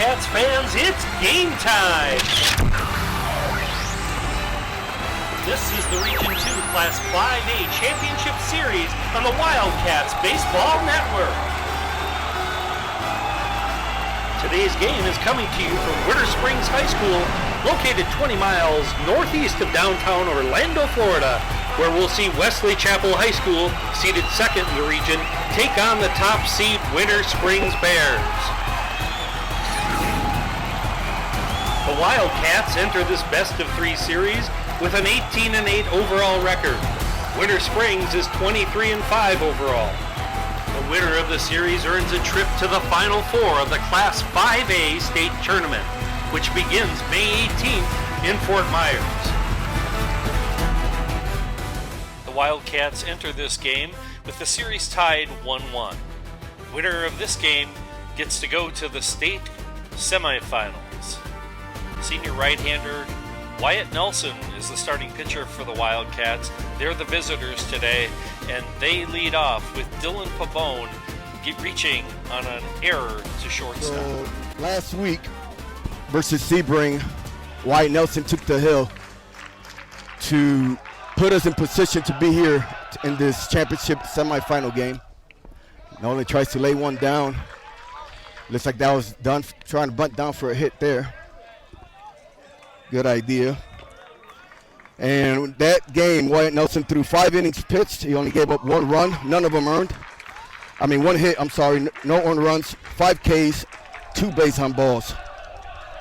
Wildcats fans, it's game time! This is the Region 2 Class 5A Championship Series on the Wildcats Baseball Network. Today's game is coming to you from Winter Springs High School, located 20 miles northeast of downtown Orlando, Florida, where we'll see Wesley Chapel High School, seeded second in the region, take on the top seed Winter Springs Bears. The Wildcats enter this best-of-3 series with an 18-8 overall record. Winter Springs is 23-5 overall. The winner of the series earns a trip to the Final Four of the Class 5A state tournament, which begins May 18th in Fort Myers. The Wildcats enter this game with the series tied 1-1. Winner of this game gets to go to the state semifinals. Senior right-hander Wyatt Nelson is the starting pitcher for the Wildcats. They're the visitors today, and they lead off with Dylan Pavone reaching on an error to shortstop. So, last week versus Sebring, Wyatt Nelson took the hill to put us in position to be here in this championship semifinal game. Nolan tries to lay one down. Looks like that was done, trying to bunt down for a hit there. Good idea. And that game, Wyatt Nelson threw 5 innings pitched. He only gave up 1 run, none of them earned. 1 hit, no earned runs, 5 Ks, 2 base on balls.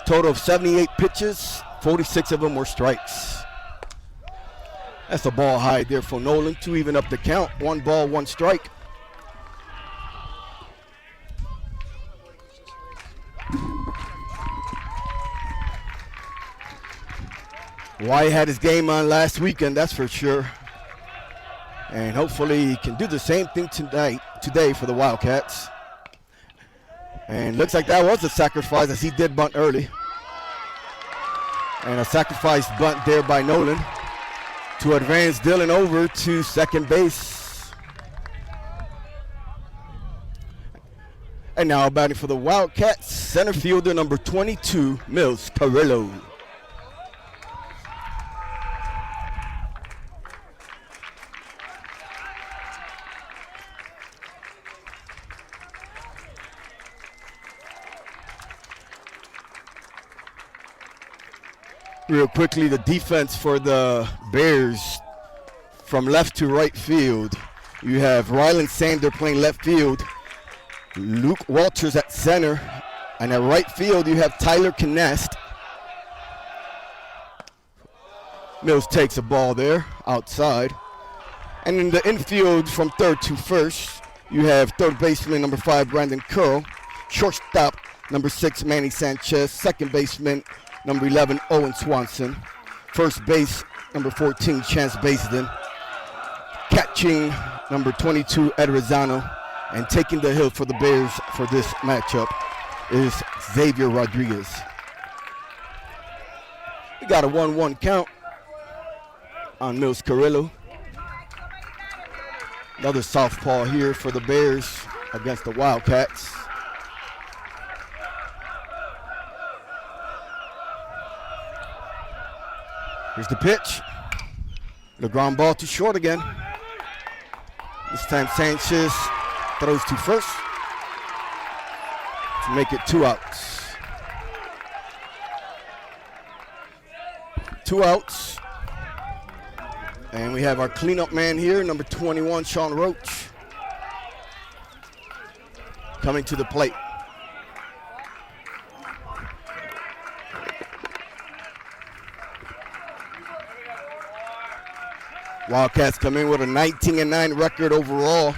Total of 78 pitches, 46 of them were strikes. That's a ball high there for Nolan to even up the count. 1 ball, 1 strike. Wyatt had his game on last weekend, that's for sure. And hopefully he can do the same thing today for the Wildcats. And looks like that was a sacrifice, as he did bunt early. And a sacrifice bunt there by Nolan to advance Dylan over to second base. And now batting for the Wildcats, center fielder number 22, Mills Carrillo. Real quickly, the defense for the Bears from left to right field. You have Rylan Sander playing left field, Luke Walters at center, and at right field you have Tyler Knest. Mills takes a ball there outside. And in the infield from third to first, you have third baseman number 5, Brandon Curl, shortstop number 6, Manny Sanchez, second baseman number 11, Owen Swanson. First base, number 14, Chance Baisden. Catching, number 22, Ed Rosano. And taking the hill for the Bears for this matchup is Xavier Rodriguez. We got a 1-1 count on Mills Carrillo. Another southpaw here for the Bears against the Wildcats. Here's the pitch. The ground ball too short again. This time Sanchez throws to first to make it 2 outs. 2 outs. And we have our cleanup man here, number 21, Sean Roach, coming to the plate. Wildcats come in with a 19-9 record overall,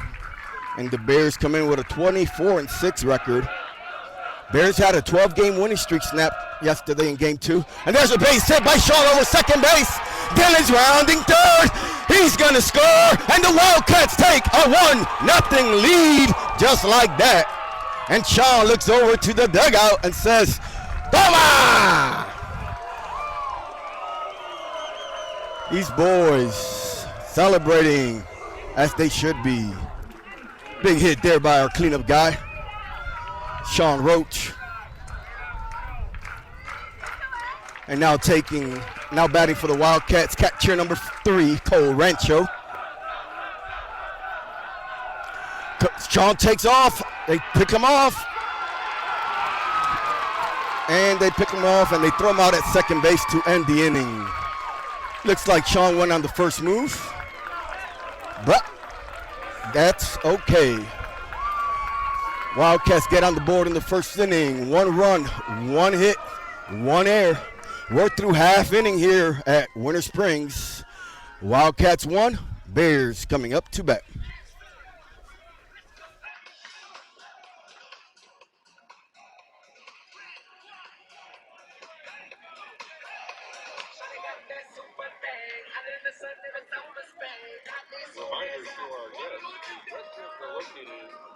and the Bears come in with a 24-6 record. Bears had a 12-game winning streak snapped yesterday in Game 2. And there's a base hit by Sean over second base. Dylan's rounding third. He's going to score, and the Wildcats take a 1-0 lead just like that. And Sean looks over to the dugout and says, "Toma!" These boys celebrating as they should be. Big hit there by our cleanup guy, Sean Roach. And now batting for the Wildcats, catcher number 3, Cole Rancho. Sean takes off. They pick him off. And they pick him off and they throw him out at second base to end the inning. Looks like Sean went on the first move. But that's okay. Wildcats get on the board in the first inning. 1 run, 1 hit, 1 error. We're through half inning here at Winter Springs. Wildcats 1, Bears coming up to bat.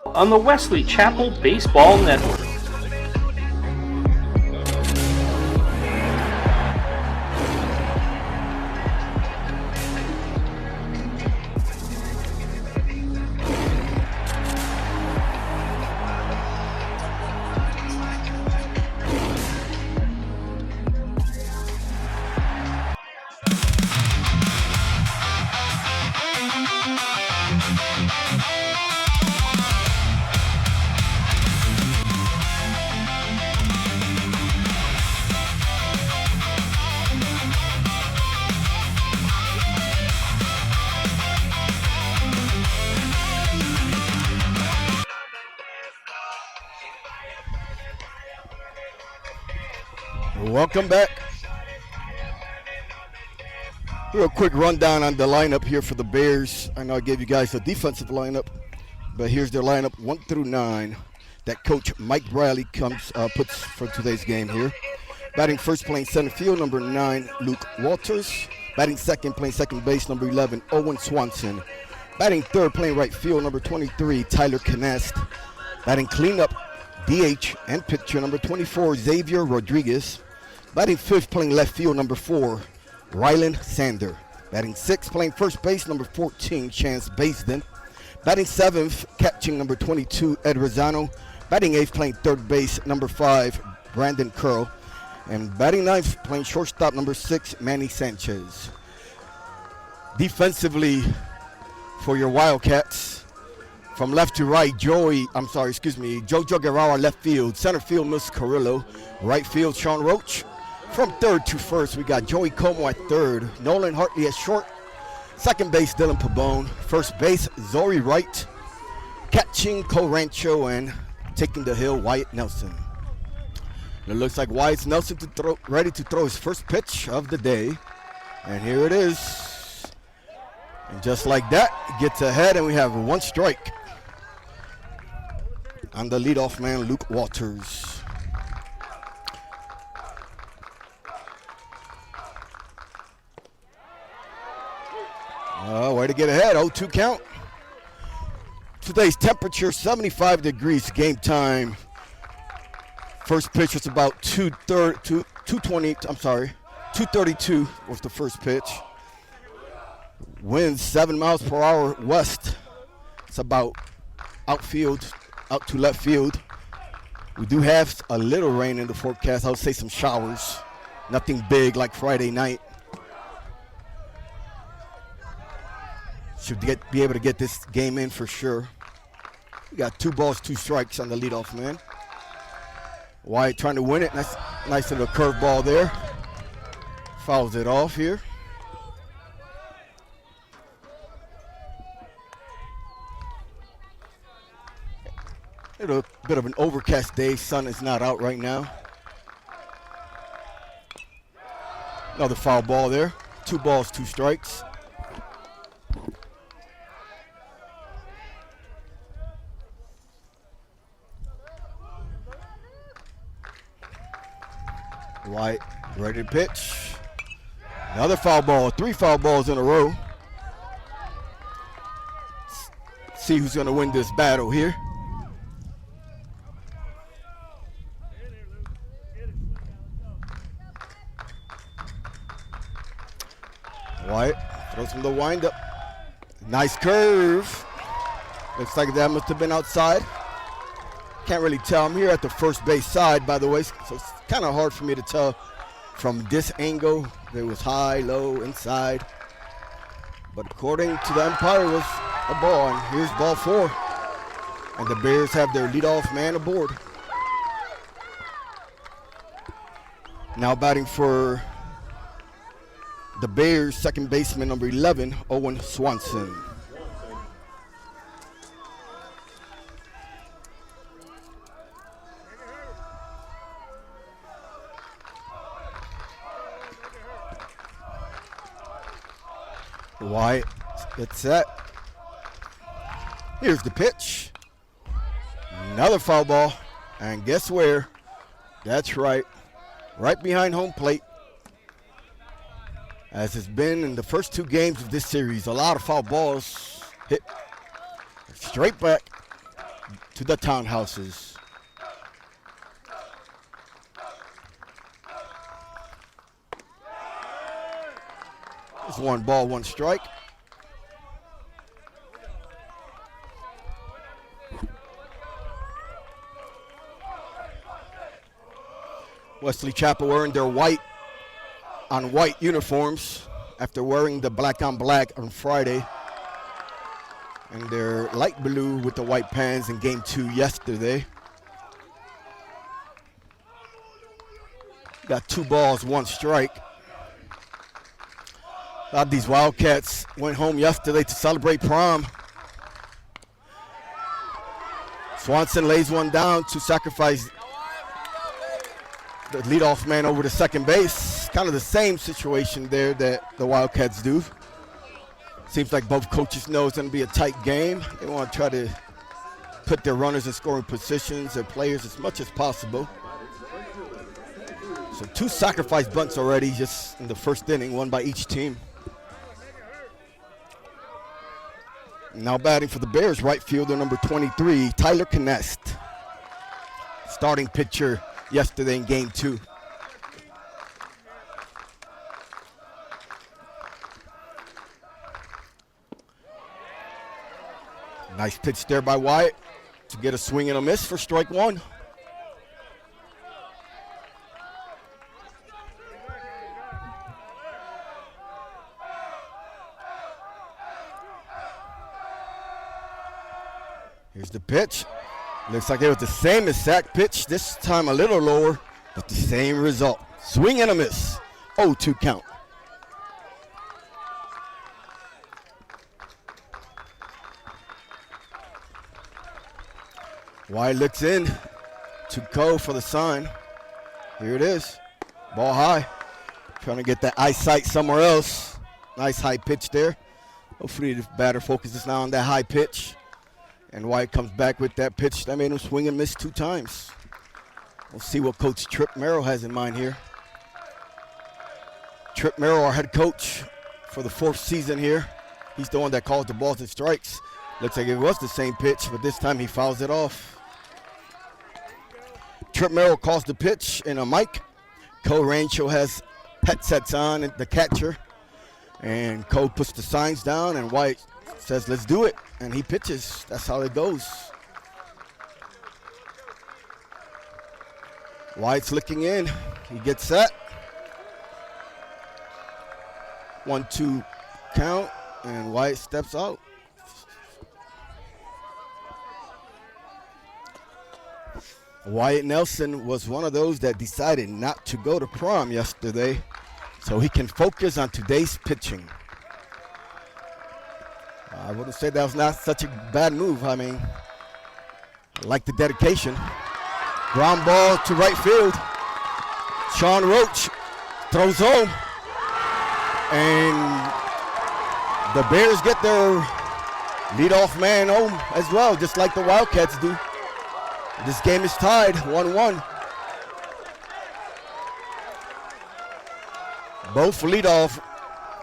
On the Wesley Chapel Baseball Network. Welcome back. Real quick rundown on the lineup here for the Bears. I know I gave you guys the defensive lineup, but here's their lineup 1 through 9 that Coach Mike Bradley puts for today's game here. Batting first, playing center field, number 9, Luke Walters. Batting second, playing second base, number 11, Owen Swanson. Batting third, playing right field, number 23, Tyler Canest. Batting cleanup, DH and pitcher, number 24, Xavier Rodriguez. Batting fifth, playing left field, number 4, Ryland Sander. Batting sixth, playing first base, number 14, Chance Baisden. Batting seventh, catching number 22, Ed Rosano. Batting eighth, playing third base, number 5, Brandon Curl. And batting ninth, playing shortstop, number 6, Manny Sanchez. Defensively for your Wildcats, from left to right, Jojo Guerrero left field. Center field, Miss Carrillo. Right field, Sean Roach. From third to first, we got Joey Como at third. Nolan Hartley at short. Second base, Dylan Pabone. First base, Zori Wright. Catching, Cole Rancho, and taking the hill, Wyatt Nelson. It looks like Wyatt Nelson ready to throw his first pitch of the day. And here it is. And just like that, gets ahead, and we have 1 strike on the leadoff man, Luke Walters. Way to get ahead, 0-2 count. Today's temperature, 75 degrees, game time. First pitch was about 232 was the first pitch. Winds 7 miles per hour west. It's about out to left field. We do have a little rain in the forecast. I would say some showers. Nothing big like Friday night. Should be able to get this game in for sure. We got 2 balls, 2 strikes on the leadoff man. Wyatt trying to win it. Nice little curveball there. Fouls it off here. A bit of an overcast day. Sun is not out right now. Another foul ball there. 2 balls, 2 strikes. White ready to pitch. Another foul ball. 3 foul balls in a row. See who's going to win this battle here. White throws from the windup. Nice curve. Looks like that must have been outside. Can't really tell. I'm here at the first base side, by the way, so it's kind of hard for me to tell From this angle, there was high, low, inside. But according to the umpire, it was a ball, and here's ball 4. And the Bears have their leadoff man aboard. Now batting for the Bears, second baseman number 11, Owen Swanson. White, it's set. Here's the pitch. Another foul ball. And guess where? That's right. Right behind home plate. As it's been in the first 2 games of this series, a lot of foul balls hit straight back to the townhouses. It's 1 ball, 1 strike. Wesley Chapel earned their white on white uniforms after wearing the black on black on Friday, and their light blue with the white pants in game 2 yesterday. Got 2 balls, 1 strike. A lot of these Wildcats went home yesterday to celebrate prom. Swanson lays one down to sacrifice the leadoff man over to second base. Kind of the same situation there that the Wildcats do. Seems like both coaches know it's going to be a tight game. They want to try to put their runners in scoring positions, their players as much as possible. So 2 sacrifice bunts already just in the first inning, 1 by each team. Now batting for the Bears, right fielder number 23, Tyler Knest. Starting pitcher yesterday in game 2. Nice pitch there by Wyatt to get a swing and a miss for strike 1. Here's the pitch. Looks like it was the same exact pitch, this time a little lower, but the same result. Swing and a miss. 0-2 count. Wyatt looks in to go for the sign. Here it is. Ball high. Trying to get that eyesight somewhere else. Nice high pitch there. Hopefully the batter focuses now on that high pitch. And Wyatt comes back with that pitch that made him swing and miss 2 times. We'll see what Coach Trip Merrill has in mind here. Trip Merrill, our head coach for the 4th season here. He's the one that calls the balls and strikes. Looks like it was the same pitch, but this time he fouls it off. Trip Merrill calls the pitch in a mic. Cole Rancho has headsets on, the catcher. And Cole puts the signs down, and Wyatt says, let's do it. And he pitches. That's how it goes. Wyatt's looking in. He gets set. 1-2 count, and Wyatt steps out. Wyatt Nelson was one of those that decided not to go to prom yesterday so he can focus on today's pitching. I wouldn't say that was not such a bad move. I mean, I like the dedication. Ground ball to right field. Sean Roach throws home. And the Bears get their leadoff man home as well, just like the Wildcats do. This game is tied 1-1. Both leadoff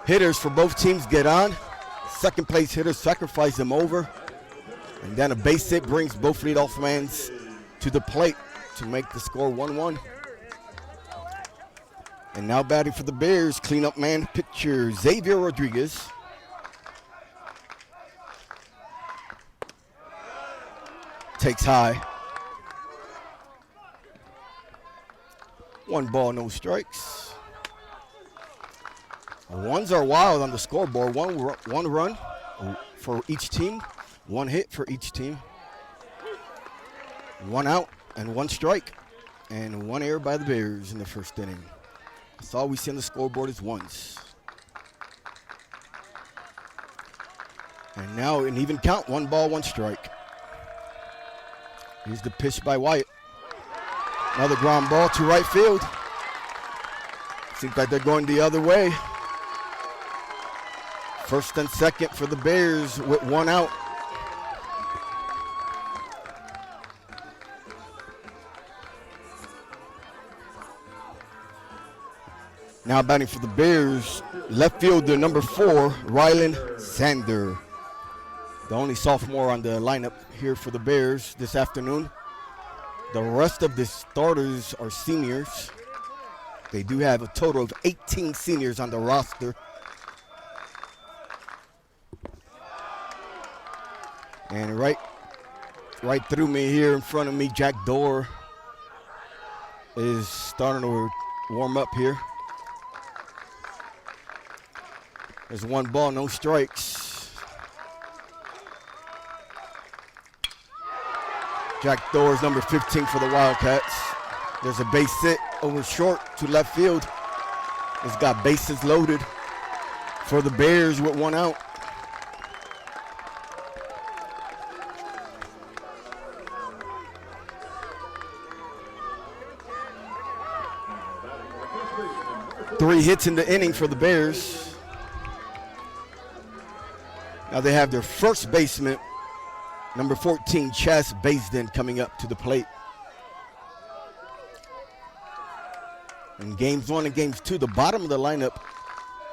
hitters for both teams get on. Second place hitter sacrifice them over. And then a base hit brings both leadoff men to the plate to make the score 1-1. And now batting for the Bears, cleanup man pitcher Xavier Rodriguez. Takes high. 1 ball, no strikes. Ones are wild on the scoreboard. One run for each team, one hit for each team, one out and one strike, and one error by the Bears in the first inning. That's all we see on the scoreboard is ones. And now an even count, 1 ball, 1 strike. Here's the pitch by Wyatt. Another ground ball to right field. Seems like they're going the other way. First and second for the Bears with 1 out. Now batting for the Bears, left fielder number 4, Rylan Sander. The only sophomore on the lineup here for the Bears this afternoon. The rest of the starters are seniors. They do have a total of 18 seniors on the roster. And right through me here in front of me, Jack Dorr is starting to warm up here. There's 1 ball, no strikes. Jack Dorr is number 15 for the Wildcats. There's a base hit over short to left field. It's got bases loaded for the Bears with 1 out. Three hits in the inning for the Bears. Now they have their first baseman, number 14, Chas Baisden, coming up to the plate. In games 1 and games 2, the bottom of the lineup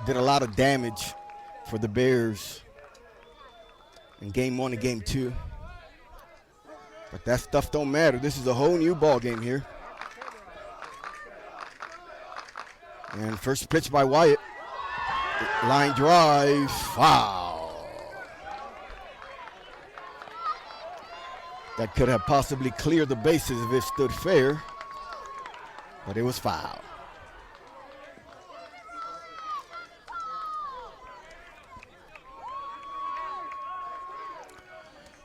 did a lot of damage for the Bears in game 1 and game 2. But that stuff don't matter. This is a whole new ball game here. And first pitch by Wyatt. Line drive, foul. That could have possibly cleared the bases if it stood fair, but it was foul.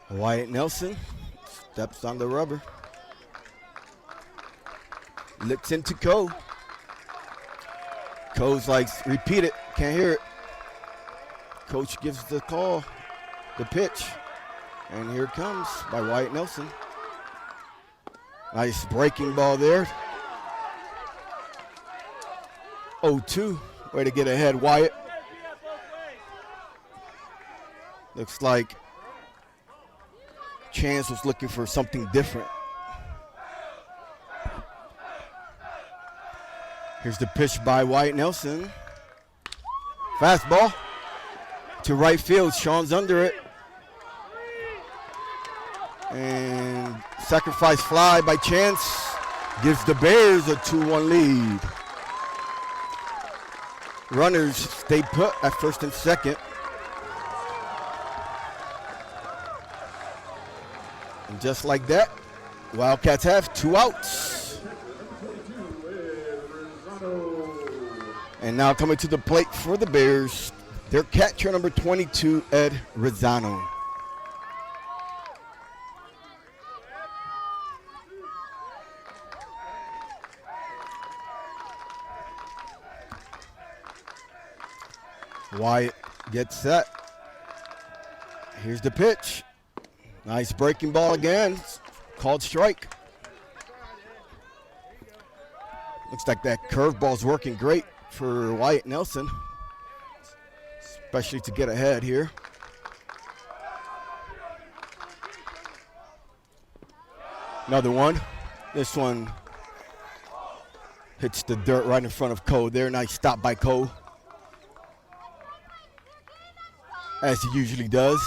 Wyatt Nelson steps on the rubber. Looks into Cole. Cole's like, repeat it, can't hear it. Coach gives the call, the pitch. And here it comes by Wyatt Nelson. Nice breaking ball there. 0-2, way to get ahead, Wyatt. Looks like Chance was looking for something different. Here's the pitch by Wyatt Nelson. Fastball to right field. Sean's under it. And sacrifice fly by Chance gives the Bears a 2-1 lead. Runners stay put at first and second. And just like that, Wildcats have 2 outs. And now coming to the plate for the Bears, their catcher number 22, Ed Rizzano. Wyatt gets set. Here's the pitch. Nice breaking ball again. Called strike. Looks like that curveball's working great for Wyatt Nelson, especially to get ahead here. Another one. This one hits the dirt right in front of Cole there. Nice stop by Cole, as he usually does.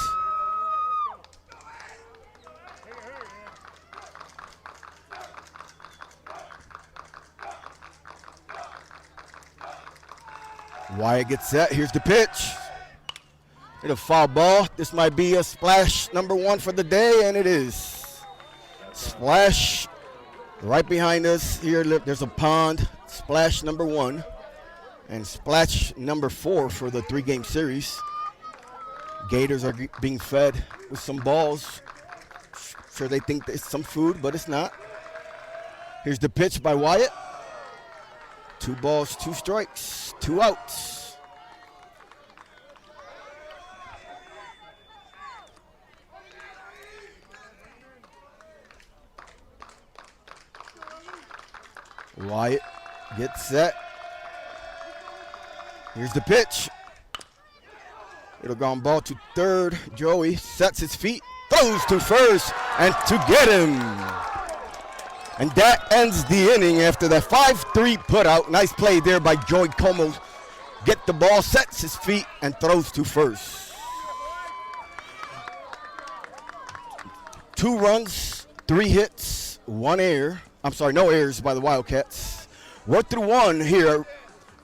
Wyatt gets set. Here's the pitch. Hit a foul ball. This might be a splash number 1 for the day, and it is. Splash right behind us here. Look, there's a pond. Splash number 1. And splash number 4 for the 3-game series. Gators are being fed with some balls. Sure, they think it's some food, but it's not. Here's the pitch by Wyatt. 2 balls, 2 strikes, 2 outs. Wyatt gets set. Here's the pitch. It'll go on ball to third. Joey sets his feet, throws to first, and to get him. And that ends the inning after that 5-3 putout. Nice play there by Joey Como. Get the ball, sets his feet, and throws to first. 2 runs, 3 hits, 1 error. I'm sorry, no errors by the Wildcats. We're through 1 here at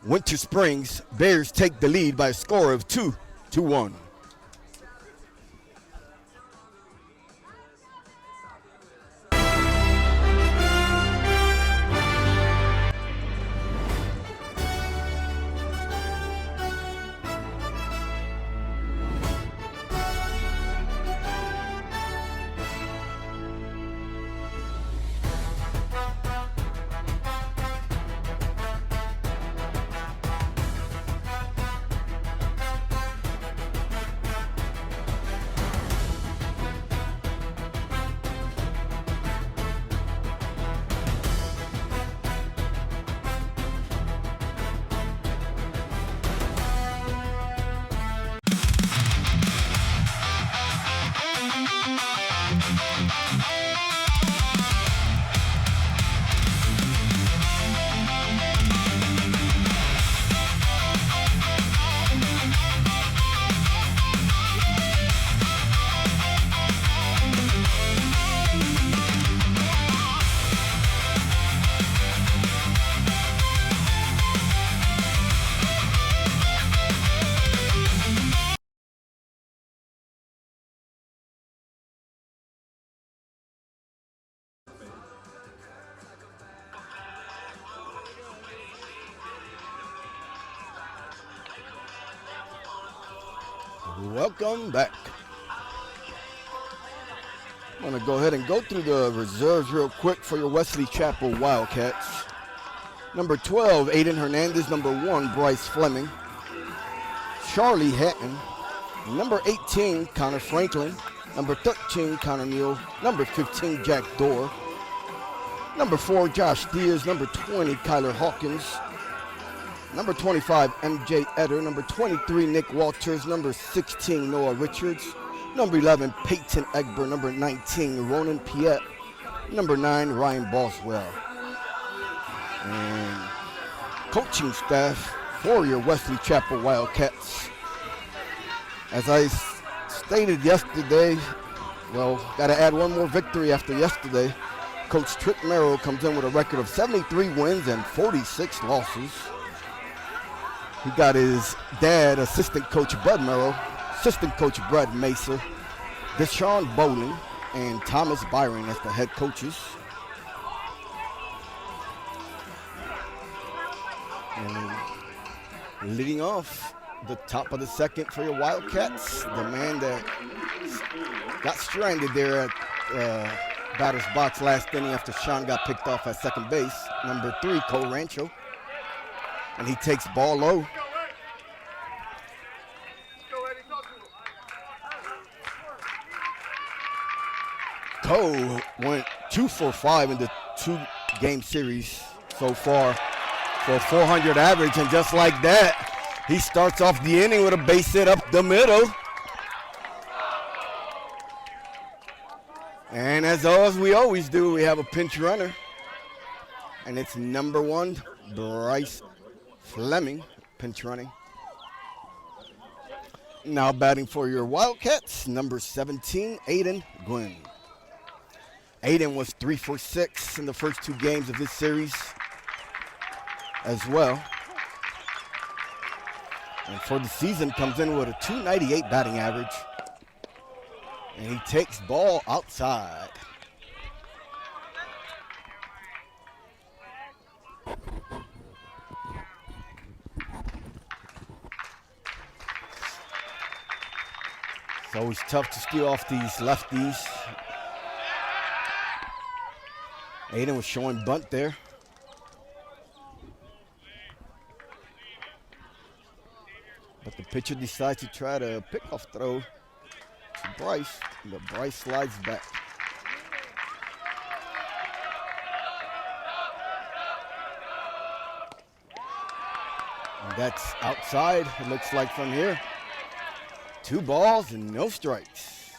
Winter Springs. Bears take the lead by a score of 2-1. Welcome back. I'm going to go ahead and go through the reserves real quick for your Wesley Chapel Wildcats. Number 12, Aiden Hernandez. Number 1, Bryce Fleming. Charlie Hatton. Number 18, Connor Franklin. Number 13, Connor Neal. Number 15, Jack Dorr. Number 4, Josh Diaz. Number 20, Kyler Hawkins. Number 25, MJ Eder. Number 23, Nick Walters. Number 16, Noah Richards. Number 11, Peyton Egber. Number 19, Ronan Piet. Number 9, Ryan Boswell. And coaching staff for your Wesley Chapel Wildcats. As I stated yesterday, well, got to add one more victory after yesterday. Coach Trick Merrill comes in with a record of 73 wins and 46 losses. He got his dad, assistant coach Bud Merrill, assistant coach Brad Mesa, Deshaun Bowling, and Thomas Byron as the head coaches. And leading off the top of the second for your Wildcats, the man that got stranded there at batter's box last inning after Sean got picked off at second base, number 3, Cole Rancho. And he takes ball low. Cole went 2 for 5 in the 2-game series so far for a 400 average, and just like that, he starts off the inning with a base hit up the middle. And as we always do, we have a pinch runner, and it's number 1, Bryce Fleming, pinch running. Now batting for your Wildcats, number 17, Aiden Gwynn. Aiden was 3 for 6 in the first 2 games of this series as well. And for the season comes in with a .298 batting average. And he takes ball outside. It's always tough to steal off these lefties. Aiden was showing bunt there. But the pitcher decides to try to pick-off throw to Bryce, but Bryce slides back. And that's outside, it looks like from here. 2 balls and no strikes.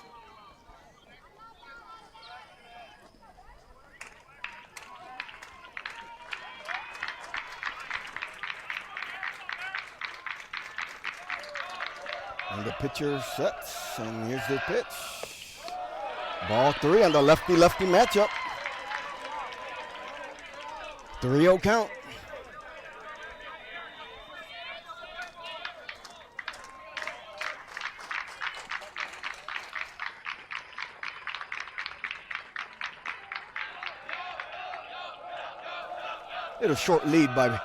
And the pitcher sets, and here's the pitch. Ball 3 on the lefty-lefty matchup. 3-0 count. Little short lead by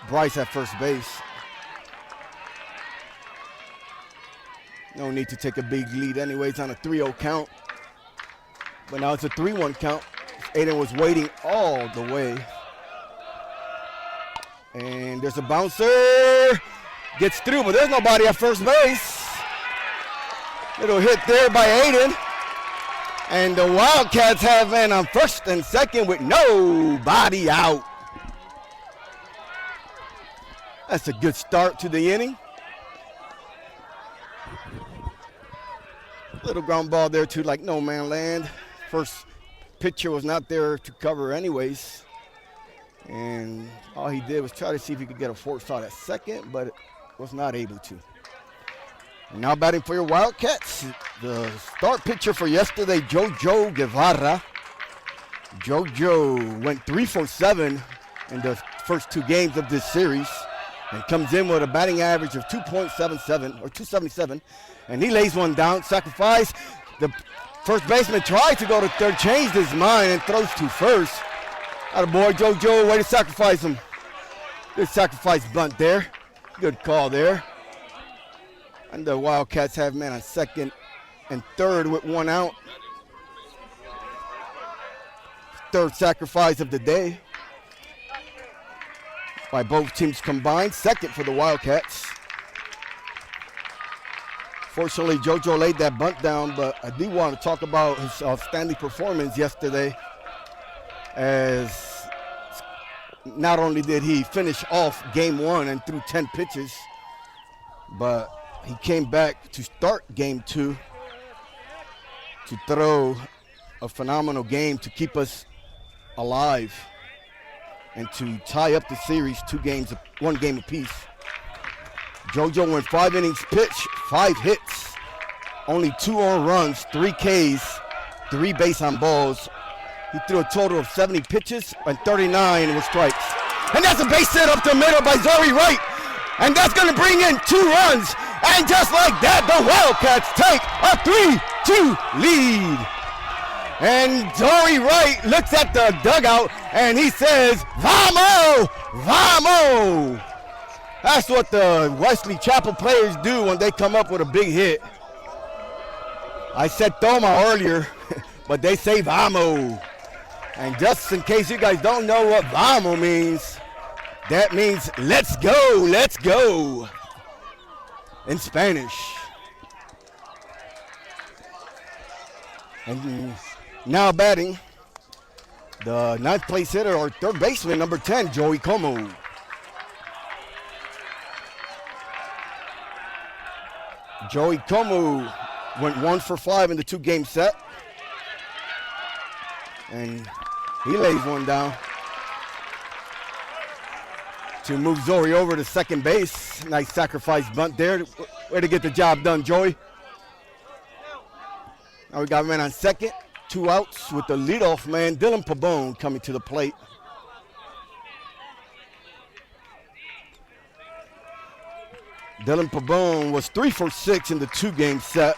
Bryce at first base. No need to take a big lead anyways on a 3-0 count. But now it's a 3-1 count. Aiden was waiting all the way. And there's a bouncer. Gets through, but there's nobody at first base. Little hit there by Aiden. And the Wildcats have man on first and second with nobody out. That's a good start to the inning. Little ground ball there too, like no man land. First pitcher was not there to cover anyways. And all he did was try to see if he could get a force out at second, but was not able to. And now batting for your Wildcats, the start pitcher for yesterday, Jojo Guevara. Jojo went 3 for 7 in the first 2 games of this series and comes in with a batting average of 2.77 or 277. And he lays one down, sacrifice. The first baseman tried to go to third, changed his mind and throws to first. Attaboy, Jojo, way to sacrifice him. Good sacrifice bunt there. Good call there. And the Wildcats have man on second and third with 1 out. Third sacrifice of the day by both teams combined. Second for the Wildcats. Fortunately, JoJo laid that bunt down, but I do want to talk about his outstanding performance yesterday, as not only did he finish off game 1 and threw 10 pitches, but he came back to start game 2 to throw a phenomenal game to keep us alive and to tie up the series 1 game apiece. JoJo went 5 innings pitched, 5 hits, only 2 earned runs, 3 Ks, 3 base on balls. He threw a total of 70 pitches and 39 with strikes. And that's a base hit up the middle by Zori Wright. And that's going to bring in 2 runs. And just like that, the Wildcats take a 3-2 lead. And Zori Wright looks at the dugout and he says, "Vamos! Vamos!" That's what the Wesley Chapel players do when they come up with a big hit. I said toma earlier, but they say vamos. And just in case you guys don't know what vamos means, that means let's go in Spanish. And now batting, the 9th place hitter or third baseman, number 10, Joey Como. Joey Como went 1 for 5 in the 2-game set. And he lays one down to move Zori over to second base. Nice sacrifice bunt there. Way to get the job done, Joey. Now we got a man on second. 2 outs with the leadoff man, Dylan Pabon, coming to the plate. Dylan Pabon was 3 for 6 in the 2-game set.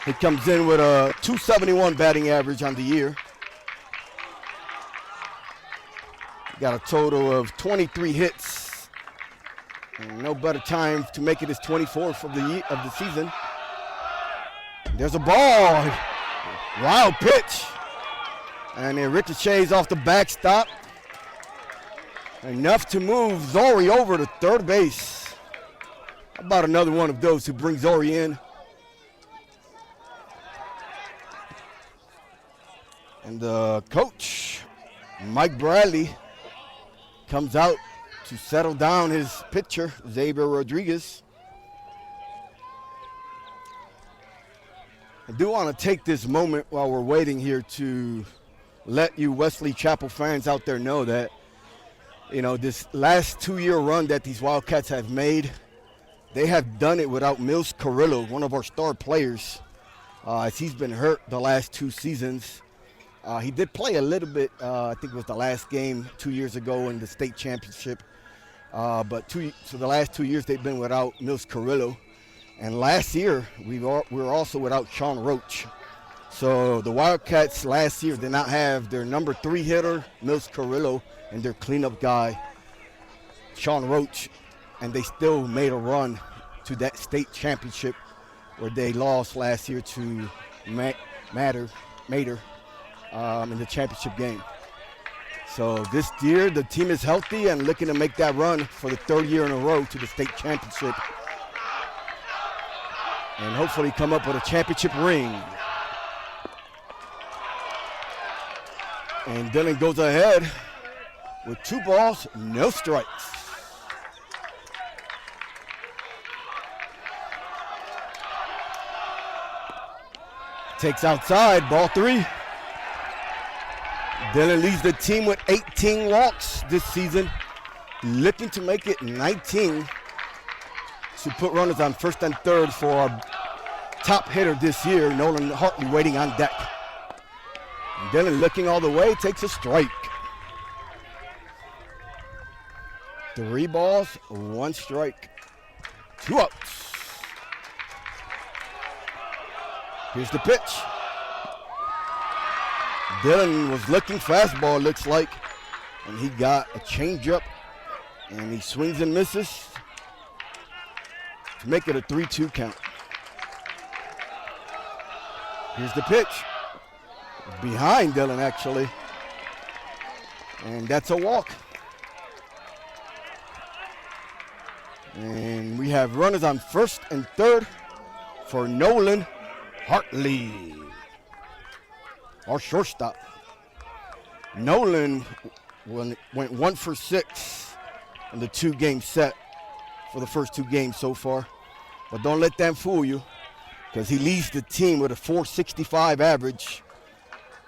He comes in with a 271 batting average on the year. Got a total of 23 hits And no better time to make it his 24th of the season. There's a ball. Wild pitch. And it ricochets off the backstop. Enough to move Zori over to third base. How about another one of those who brings Zori in? And the coach, Mike Bradley, comes out to settle down his pitcher, Xavier Rodriguez. I do want to take this moment while we're waiting here to let you Wesley Chapel fans out there know that, you know, this last 2-year run that these Wildcats have made, they have done it without Mills Carrillo, one of our star players, as he's been hurt the last 2 seasons. He did play a little bit, I think it was the last game 2 years ago in the state championship. But the last 2 years they've been without Mills Carrillo. And last year we were also without Sean Roach. So the Wildcats last year did not have their number 3 hitter, Mills Carrillo, and their cleanup guy, Sean Roach. And they still made a run to that state championship where they lost last year to Mater in the championship game. So this year the team is healthy and looking to make that run for the 3rd year in a row to the state championship. And hopefully come up with a championship ring. And Dillon goes ahead with 2 balls, no strikes. Takes outside, ball 3. Dillon leads the team with 18 walks this season, looking to make it 19 to put runners on first and third for our top hitter this year, Nolan Hartley, waiting on deck. And Dillon looking all the way, takes a strike. 3 balls, 1 strike, 2 outs. Here's the pitch. Dillon was looking fastball, looks like, and he got a changeup, and he swings and misses to make it a 3-2 count. Here's the pitch. Behind Dillon, actually, and that's a walk. And we have runners on first and third for Nolan Hartley, our shortstop. Nolan went 1 for 6 in the 2-game set for the first 2 games so far. But don't let that fool you, because he leads the team with a .465 average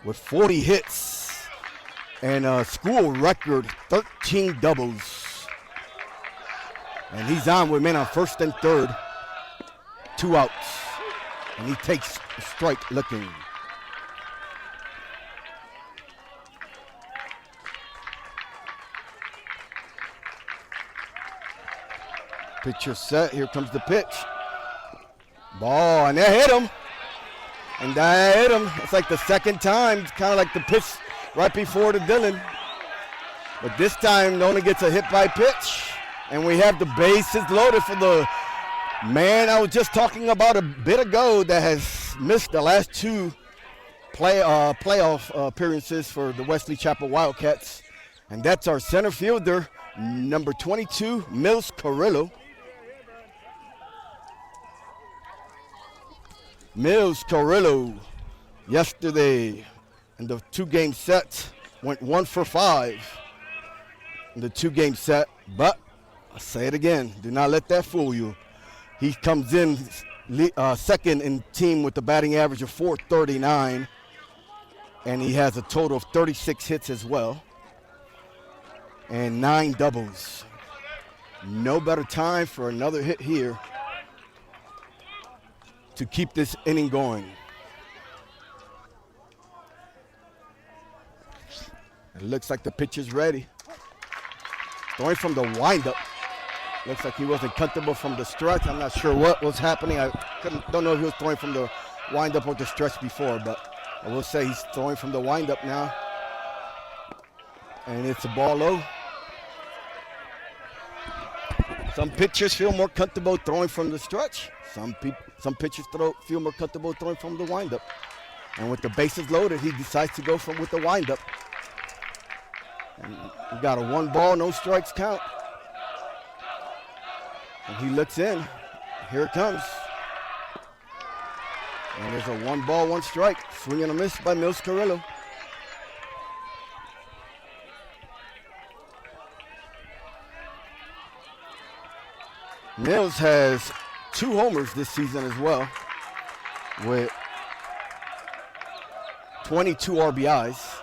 with 40 hits and a school record 13 doubles. And he's on with men on first and third, 2 outs. And he takes a strike looking. Pitcher set, here comes the pitch. Ball, and that hit him. And that hit him. It's like the second time. It's kind of like the pitch right before the Dillon. But this time, Nolan gets a hit by pitch. And we have the bases loaded for the man I was just talking about a bit ago that has missed the last 2 playoff appearances for the Wesley Chapel Wildcats. And that's our center fielder, number 22, Mills Carrillo. Mills Carrillo yesterday in the 2-game set went 1 for 5 in the 2-game set, but I'll say it again, do not let that fool you. He comes in second in team with the batting average of .439, and he has a total of 36 hits as well and 9 doubles. No better time for another hit here to keep this inning going. It looks like the pitch is ready. Throwing from the windup. Looks like he wasn't comfortable from the stretch. I'm not sure what was happening. Don't know if he was throwing from the windup or the stretch before, but I will say he's throwing from the windup now. And it's a ball low. Some pitchers feel more comfortable throwing from the stretch. Some pitchers feel more comfortable throwing from the windup. And with the bases loaded, he decides to go with the windup. And we got a 1 ball, no strikes count. And he looks in. Here it comes. And there's a 1 ball, 1 strike. Swing and a miss by Mills Carrillo. Mills has 2 homers this season as well, with 22 RBIs.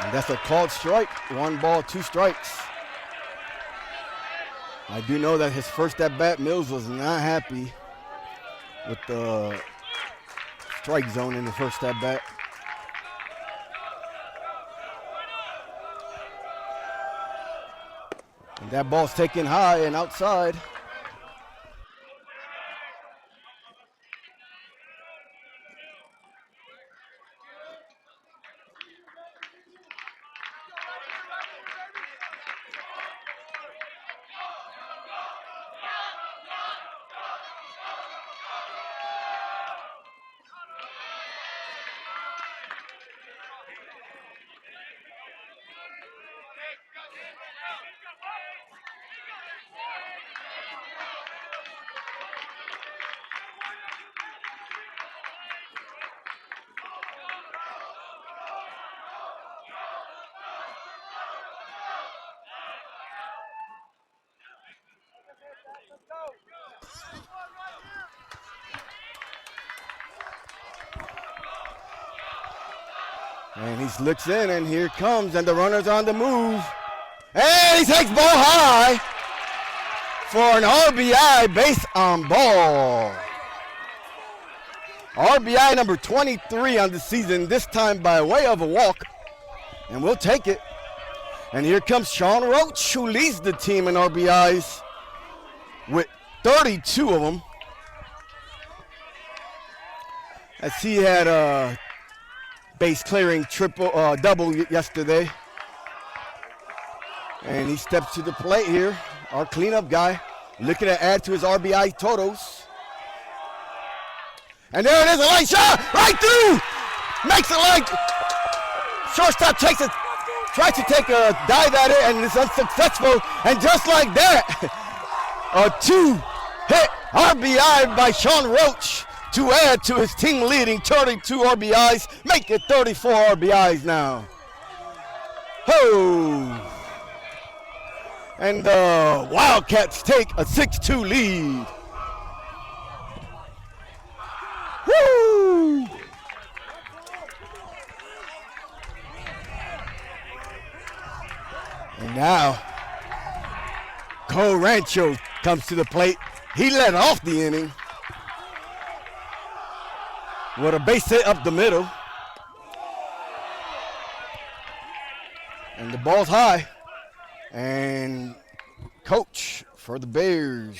And that's a called strike. 1 ball, 2 strikes. I do know that his first at bat, Mills was not happy with the strike zone in the first at bat. And that ball's taken high and outside. And he looks in, and here comes, and the runner's on the move. And he takes ball high for an RBI, base on ball. RBI number 23 on the season, this time by way of a walk. And we'll take it. And here comes Sean Roach, who leads the team in RBIs with 32 of them. As he had a base clearing double yesterday. And he steps to the plate here, our cleanup guy, looking to add to his RBI totals. And there it is, a line shot, right through, makes it like, shortstop tries to take a dive at it, and it's unsuccessful. And just like that, a 2-hit RBI by Sean Roach to add to his team leading 32 RBIs, make it 34 RBIs now. Ho! And the Wildcats take a 6-2 lead. Woo! And now, Cole Rancho comes to the plate. He led off the inning with a base hit up the middle. And the ball's high. And coach for the Bears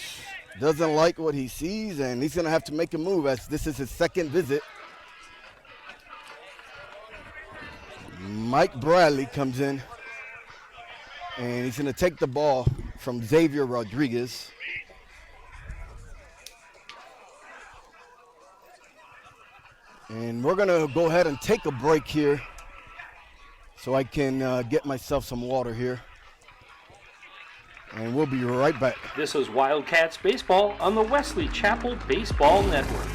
doesn't like what he sees, and he's going to have to make a move as this is his second visit. Mike Bradley comes in, and he's going to take the ball from Xavier Rodriguez. And we're going to go ahead and take a break here so I can get myself some water here. And we'll be right back. This is Wildcats Baseball on the Wesley Chapel Baseball Network.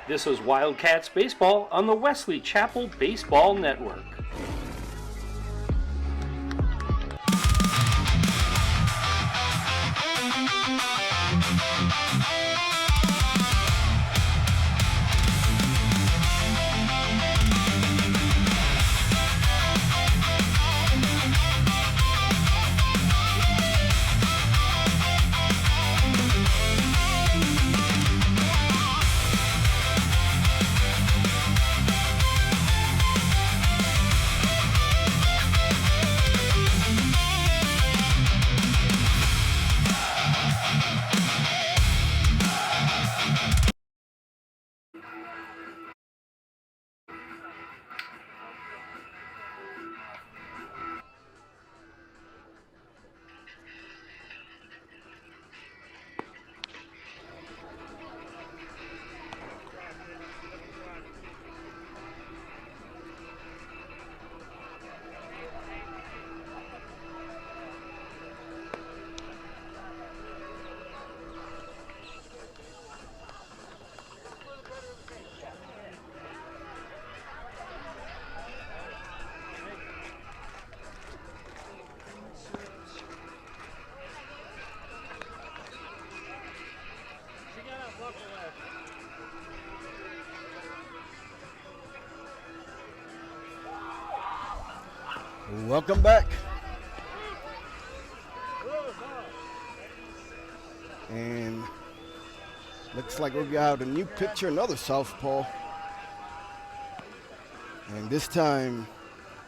This is Wildcats Baseball on the Wesley Chapel Baseball Network. Welcome back. And looks like we got a new pitcher, another southpaw. And this time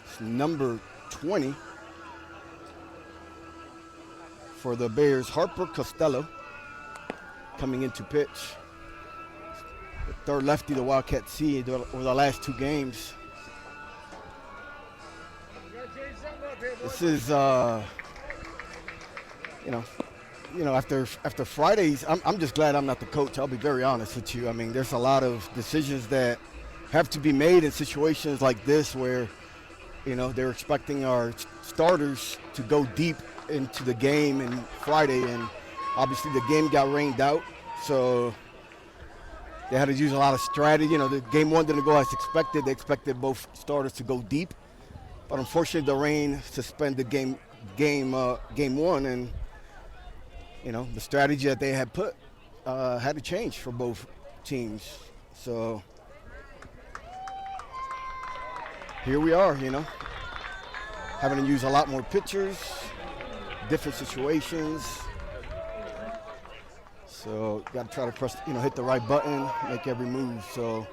it's number 20 for the Bears, Harper Costello, coming into pitch. The third lefty the Wildcats see over the last 2 games. This is, after Fridays, I'm just glad I'm not the coach. I'll be very honest with you. I mean, there's a lot of decisions that have to be made in situations like this where, they're expecting our starters to go deep into the game and Friday, and obviously the game got rained out, so they had to use a lot of strategy. The game 1 didn't go as expected. They expected both starters to go deep, but unfortunately the rain suspended game 1, and the strategy that they had put had to change for both teams. So here we are, having to use a lot more pitchers, different situations. So got to try to press, hit the right button, make every move. So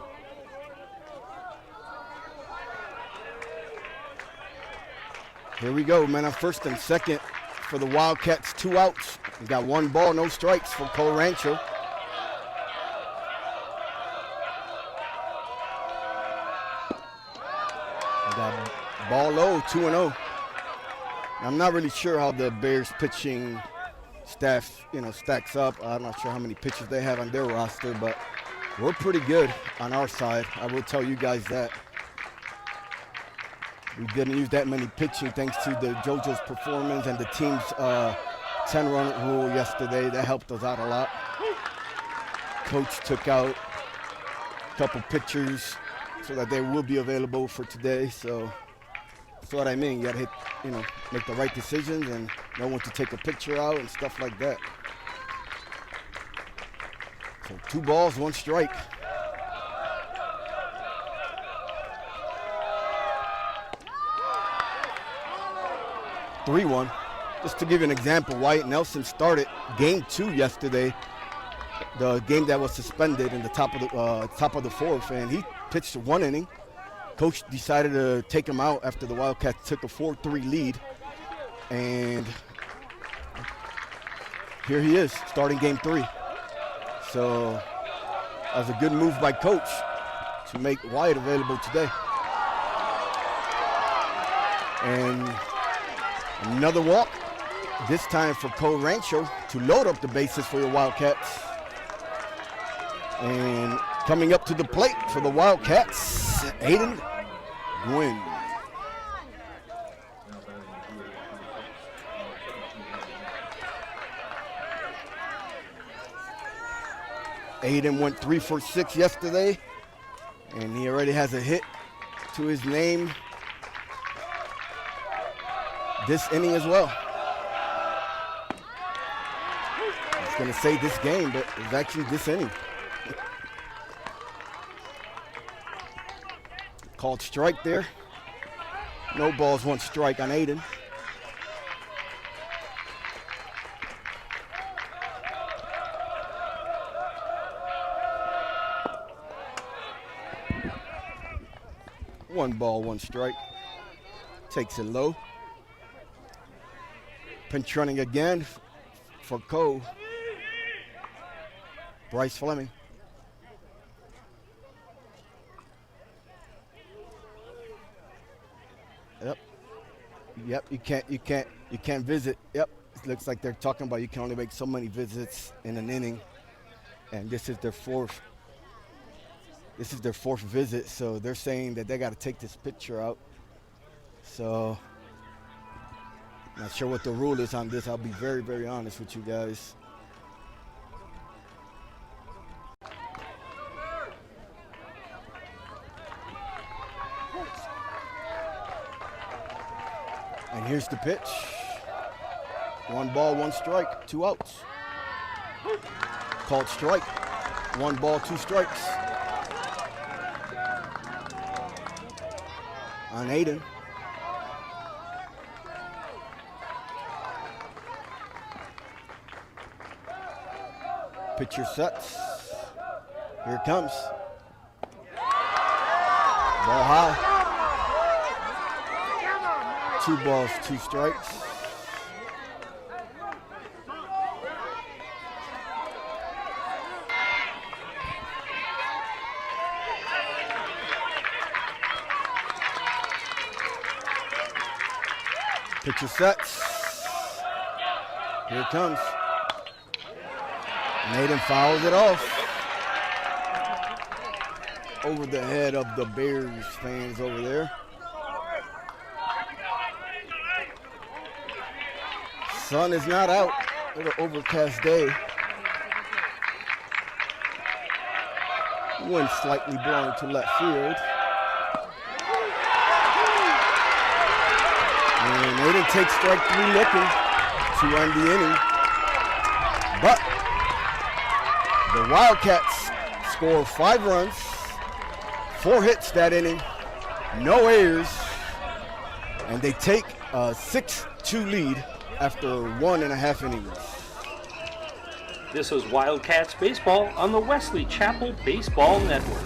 here we go, man. On first and second for the Wildcats, 2 outs. We got 1 ball, no strikes for Cole Rancho. We got ball low, 2-0. I'm not really sure how the Bears pitching staff, stacks up. I'm not sure how many pitchers they have on their roster, but we're pretty good on our side. I will tell you guys that. We didn't use that many pitching thanks to the JoJo's performance and the team's 10-run rule yesterday. That helped us out a lot. Coach took out a couple pitchers so that they will be available for today. So that's what I mean. You gotta hit, make the right decisions and know when to take a pitcher out and stuff like that. So 2 balls, 1 strike. (3-1). Just to give you an example, Wyatt Nelson started game 2 yesterday, the game that was suspended in the top of the 4th, and he pitched 1 inning. Coach decided to take him out after the Wildcats took a 4-3 lead, and here he is starting game 3. So that was a good move by Coach to make Wyatt available today. And another walk, this time for Cole Rancho to load up the bases for the Wildcats. And coming up to the plate for the Wildcats, Aiden Gwynn. Aiden went 3 for 6 yesterday, and he already has a hit to his name this inning as well. I was going to say this game, but it was actually this inning. Called strike there. No balls, 1 strike on Aiden. One ball, 1 strike. Takes it low. Pinch running again for Cole. Bryce Fleming. Yep, you can't visit. Yep, it looks like they're talking about you can only make so many visits in an inning, and this is their 4th. This is their 4th visit, so they're saying that they got to take this pitcher out. So, not sure what the rule is on this. I'll be very, very honest with you guys. And here's the pitch. 1 ball, 1 strike, 2 outs. Called strike. 1 ball, 2 strikes. On Aiden. Pitcher sets. Here it comes. Ball high. 2 balls, 2 strikes. Pitcher sets. Here it comes. Naden fouls it off. Over the head of the Bears fans over there. Sun is not out. It's an overcast day. Wind slightly blowing to left field. And Naden takes strike 3 looking to end the inning. But the Wildcats score 5 runs, 4 hits that inning, no errors, and they take a 6-2 lead after 1.5 innings. This is Wildcats Baseball on the Wesley Chapel Baseball Network.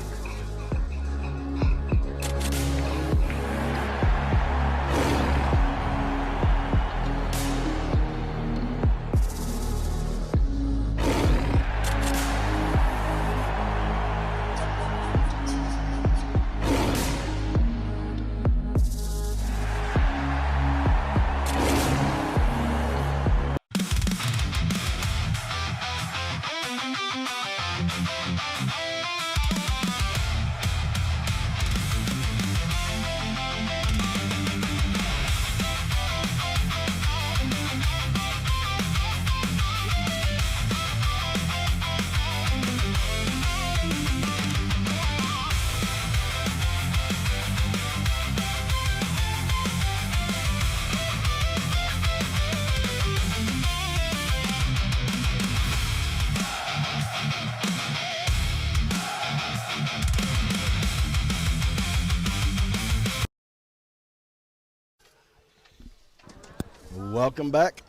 Welcome back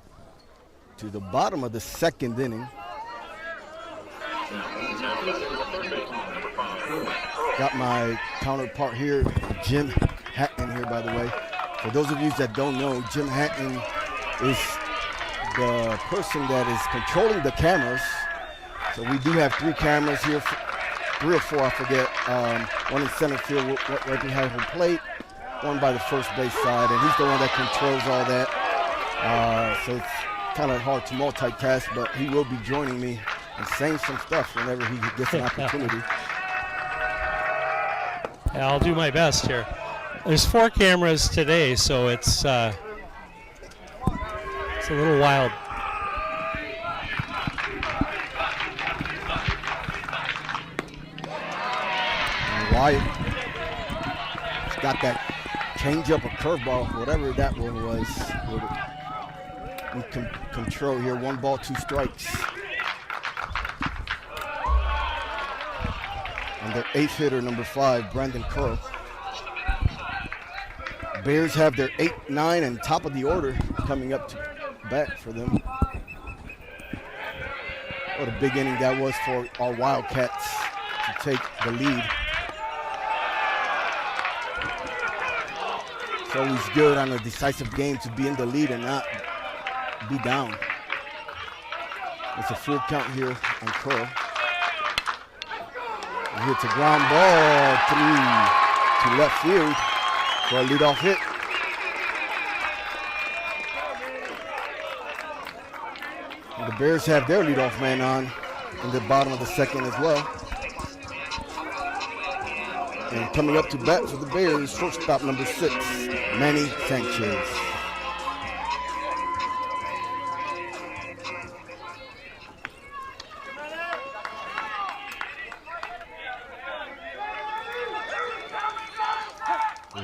to the bottom of the 2nd inning. Got my counterpart here, Jim Hatton here, by the way. For those of you that don't know, Jim Hatton is the person that is controlling the cameras. So we do have 3 cameras here, 3 or 4, I forget. One in center field right behind home plate, one by the first base side, and he's the one that controls all that. So it's kind of hard to multitask, but he will be joining me and saying some stuff whenever he gets an opportunity. Yeah, I'll do my best here. There's 4 cameras today, so it's a little wild. And Wyatt has got that changeup or curveball, whatever that one was. We can control here. 1 ball, 2 strikes. And their 8th hitter, number 5, Brandon Curl. Bears have their 8, 9, and top of the order coming up to bat for them. What a big inning that was for our Wildcats to take the lead. It's always good on a decisive game to be in the lead and not be down. It's a full count here on Curl. He hits a ground ball 3 to left field for a leadoff hit. And the Bears have their leadoff man on in the bottom of the 2nd as well. And coming up to bat for the Bears, shortstop number 6, Manny Sanchez.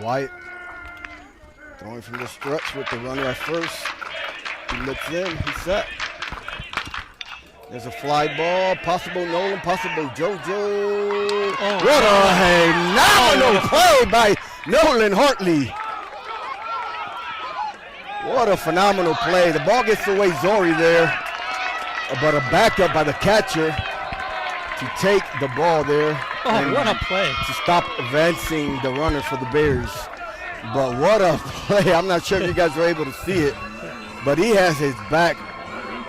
White throwing from the stretch with the runner at first. He looks in, he's set. There's a fly ball, possible Nolan, possible JoJo. Oh, what a phenomenal play by Nolan Hartley. What a phenomenal play. The ball gets away Zori there. but a backup by the catcher to take the ball there. Oh, what a play. To stop advancing the runner for the Bears. But what a play. I'm not sure if you guys were able to see it, but he has his back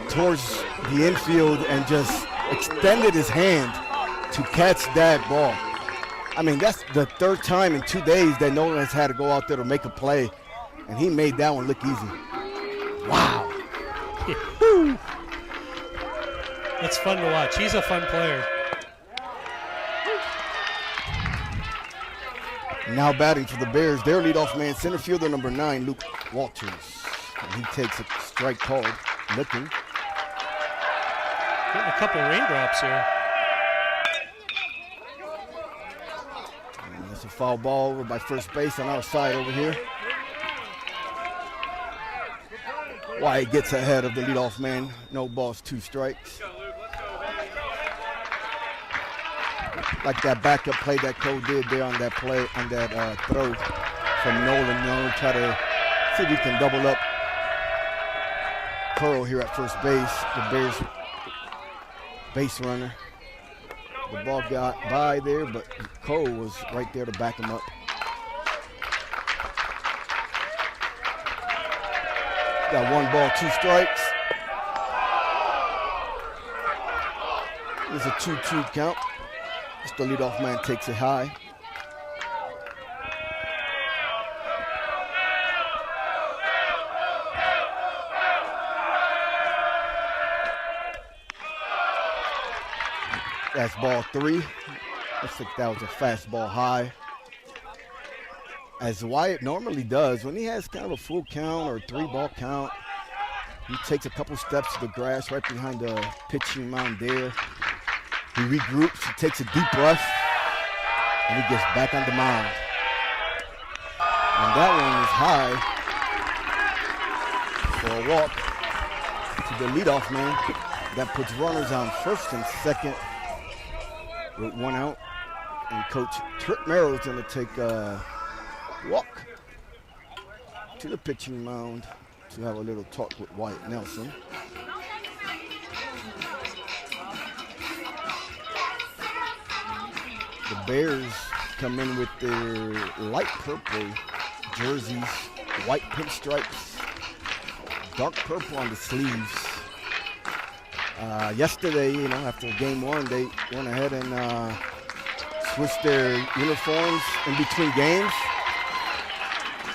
towards the infield and just extended his hand to catch that ball. I mean, that's the third time in 2 days that Nolan has had to go out there to make a play, and he made that one look easy. Wow. It's fun to watch. He's a fun player. Now batting for the Bears, their leadoff man, center fielder number 9, Luke Walters. And he takes a strike called, looking. Getting a couple raindrops here. And that's a foul ball over by first base on our side over here. Wyatt gets ahead of the leadoff man. No balls, 2 strikes. Like that backup play that Cole did there on that play, on that throw from Nolan. Nolan try to see if he can double up Curl here at first base. The Bears base runner. The ball got by there, but Cole was right there to back him up. Got 1 ball, 2 strikes. There's a 2-2 count. The leadoff man takes it high. That's ball 3. I think that was a fastball high. As Wyatt normally does, when he has kind of a full count or 3-ball count, he takes a couple steps to the grass right behind the pitching mound there. He regroups, he takes a deep breath, and he gets back on the mound. And that one is high for a walk to the leadoff man. That puts runners on first and second with 1 out. And Coach Trip Merrill's going to take a walk to the pitching mound to have a little talk with Wyatt Nelson. The Bears come in with their light purple jerseys, white pinstripes, dark purple on the sleeves. Yesterday, after game 1, they went ahead and switched their uniforms in between games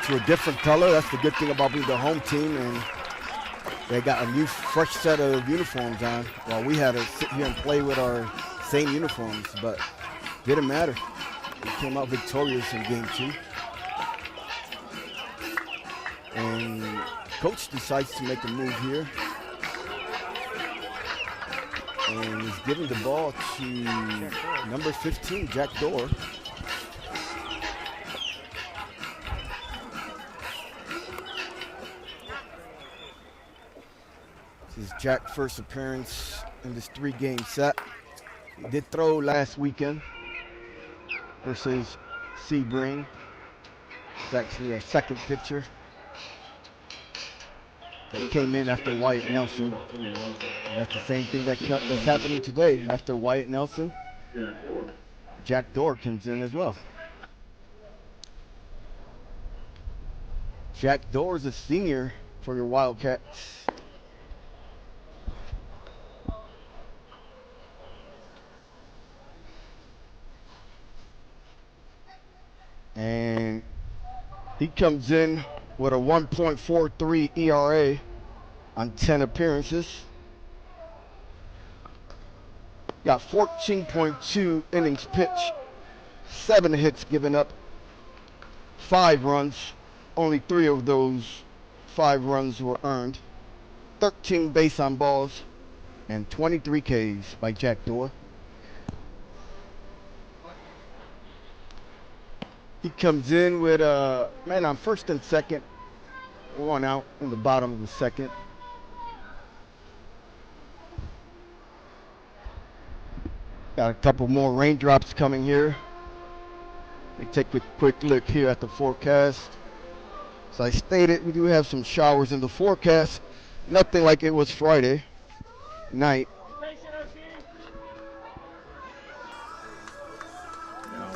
to a different color. That's the good thing about being the home team, and they got a new, fresh set of uniforms on, while we had to sit here and play with our same uniforms, but didn't matter. We came out victorious in game 2. And coach decides to make a move here. And he's giving the ball to number 15, Jack Dorr. This is Jack's first appearance in this 3-game set. He did throw last weekend versus Sebring. It's actually a second pitcher that came in after Wyatt Nelson. And that's the same thing that's happening today. After Wyatt Nelson, Jack Dorr comes in as well. Jack Dorr is a senior for your Wildcats. And he comes in with a 1.43 ERA on 10 appearances. Got 14.2 innings pitched, 7 hits given up, 5 runs. Only 3 of those 5 runs were earned. 13 base on balls and 23 Ks by Jack Dorr. He comes in with a man on first and second, 1 out in the bottom of the second. Got a couple more raindrops coming here. We take a quick look here at the forecast. As I stated, we do have some showers in the forecast. Nothing like it was Friday. night.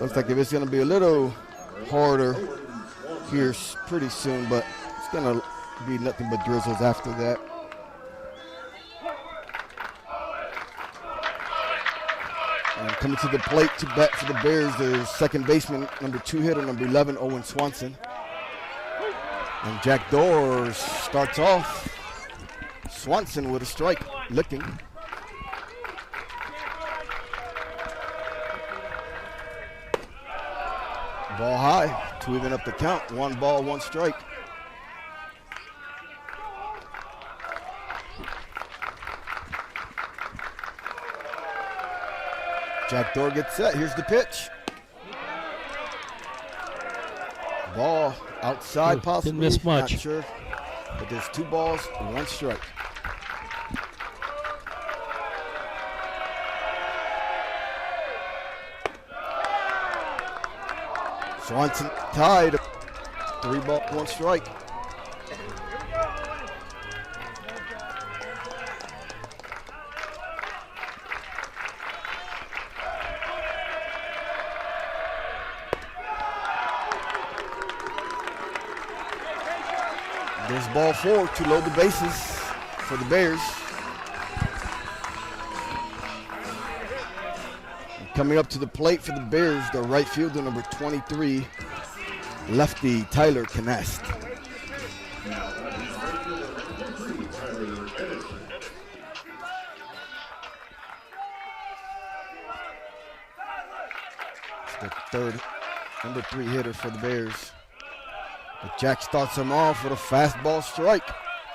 Looks like it's going to be a little harder here pretty soon, but it's going to be nothing but drizzles after that. And coming to the plate to bat for the Bears, there's second baseman, number 2 hitter, number 11, Owen Swanson. And Jack Dorr starts off. Swanson with a strike, looking. Ball high to even up the count. 1 ball, 1 strike. Jack Dorr gets set. Here's the pitch. Ball outside, possibly. Didn't miss much. Not sure. But there's 2 balls, 1 strike. Swanson tied. 3 ball, 1 strike. There's ball 4 to load the bases for the Bears. And coming up to the plate for the Bears, the right fielder, number 23, lefty Tyler Canast. It's the third, number 3 hitter for the Bears. But Jack starts him off with a fastball strike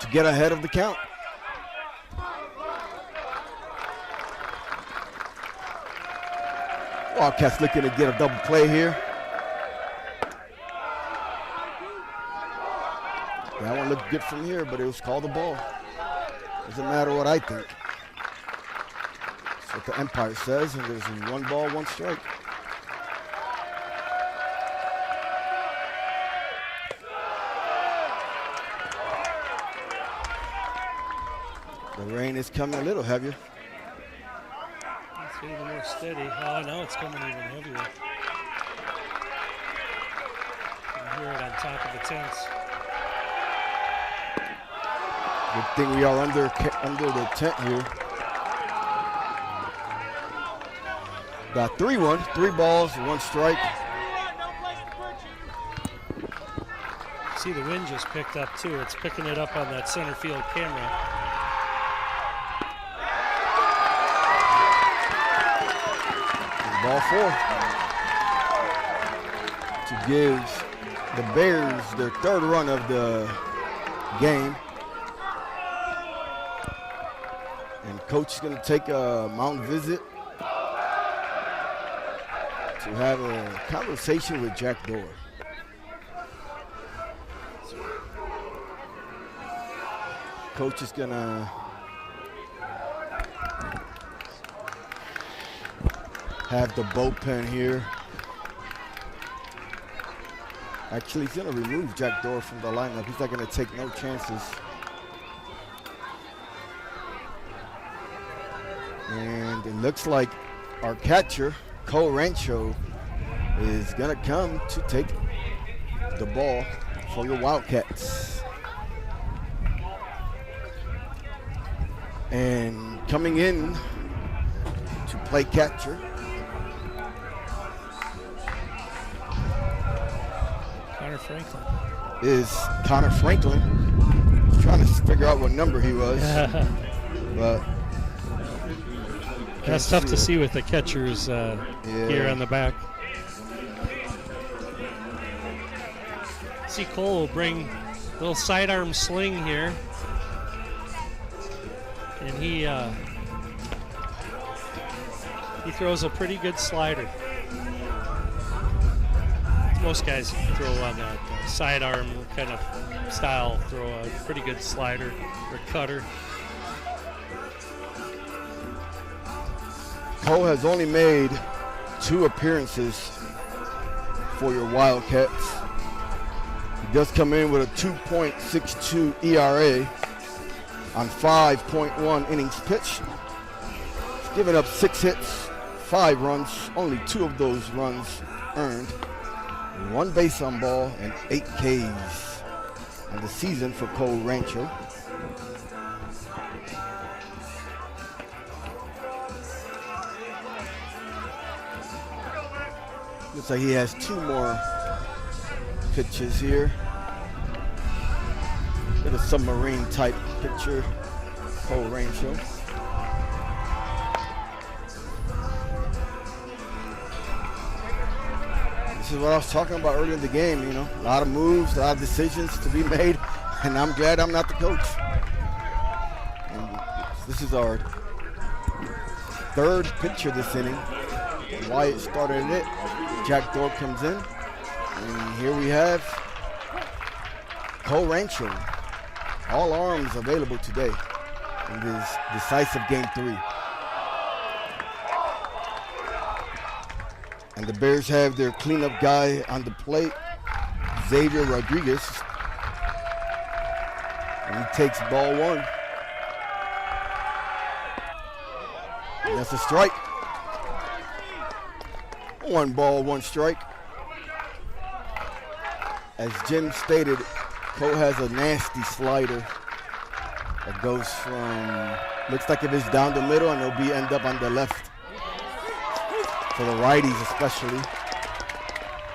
to get ahead of the count. Wildcats looking to get a double play here. That one looked good from here, but it was called a ball. Doesn't matter what I think. That's what the umpire says, and there's 1 ball, 1 strike. The rain is coming a little heavier. It's a little more steady. Oh, now it's coming even heavier. You can hear it on top of the tents. Good thing we are under the tent here. Got 3-1, 3 balls, 1 strike. See, the wind just picked up too. It's picking it up on that center field camera. Ball 4 to give the Bears their 3rd run of the game. And coach is going to take a mound visit to have a conversation with Jack Dorr. Coach is going to have the bullpen here. Actually, he's going to remove Jack Dorr from the lineup. He's not going to take no chances. And it looks like our catcher, Cole Rancho, is going to come to take the ball for your Wildcats. And coming in to play catcher is Connor Franklin. He's trying to figure out what number he was. But that's tough to see with the catcher's gear on the back. See, Cole will bring a little sidearm sling here. And he throws a pretty good slider. Most guys throw on that sidearm kind of style, throw a pretty good slider or cutter. Cole has only made 2 appearances for your Wildcats. He does come in with a 2.62 ERA, on 5.1 innings pitched. He's given up 6 hits, 5 runs, only 2 of those runs earned. 1 base on ball and 8 Ks on the season for Cole Rancho. Looks like he has 2 more pitches here. Get a submarine type pitcher, Cole Rancho. This is what I was talking about earlier in the game, you know, a lot of moves, a lot of decisions to be made, and I'm glad I'm not the coach. And this is our 3rd pitcher this inning. Wyatt started it. Jack Dorr comes in, and here we have Cole Rancho. All arms available today in this decisive game 3. And the Bears have their cleanup guy on the plate, Xavier Rodriguez. And he takes ball 1. And that's a strike. 1 ball, 1 strike. As Jim stated, Cole has a nasty slider that goes from, looks like if it's down the middle, and it'll end up on the left. For the righties especially.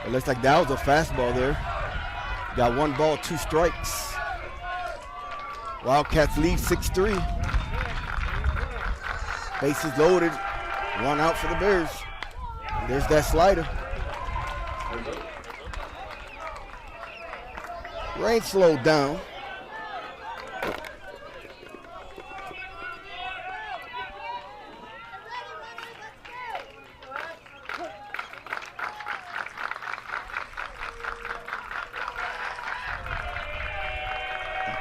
It looks like that was a fastball there. Got 1 ball, 2 strikes. Wildcats lead 6-3. Bases loaded, 1 out for the Bears. And there's that slider. Rain slowed down.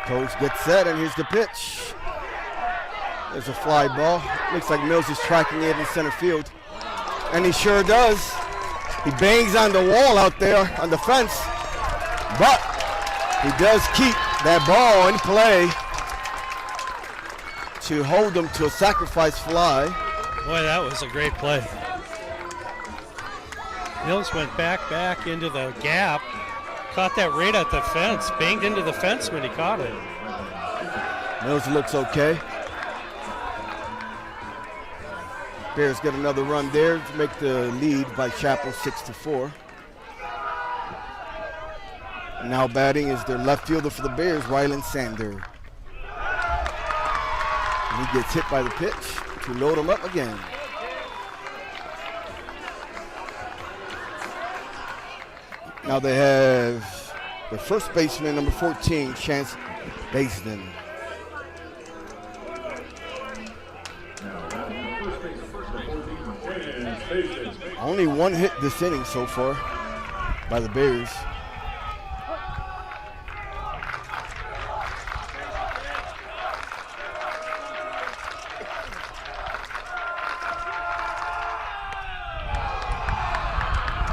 Coach gets set, and here's the pitch. There's a fly ball. Looks like Mills is tracking it in center field. And he sure does. He bangs on the wall out there on the fence. But he does keep that ball in play to hold them to a sacrifice fly. Boy, that was a great play. Mills went back into the gap. Caught that right at the fence. Banged into the fence when he caught it. Mills looks okay. Bears get another run there to make the lead by Chapel 6-4. Now batting is their left fielder for the Bears, Rylan Sander. And he gets hit by the pitch to load him up again. Now they have the first baseman, number 14, Chance Baseman. Only 1 hit this inning so far by the Bears.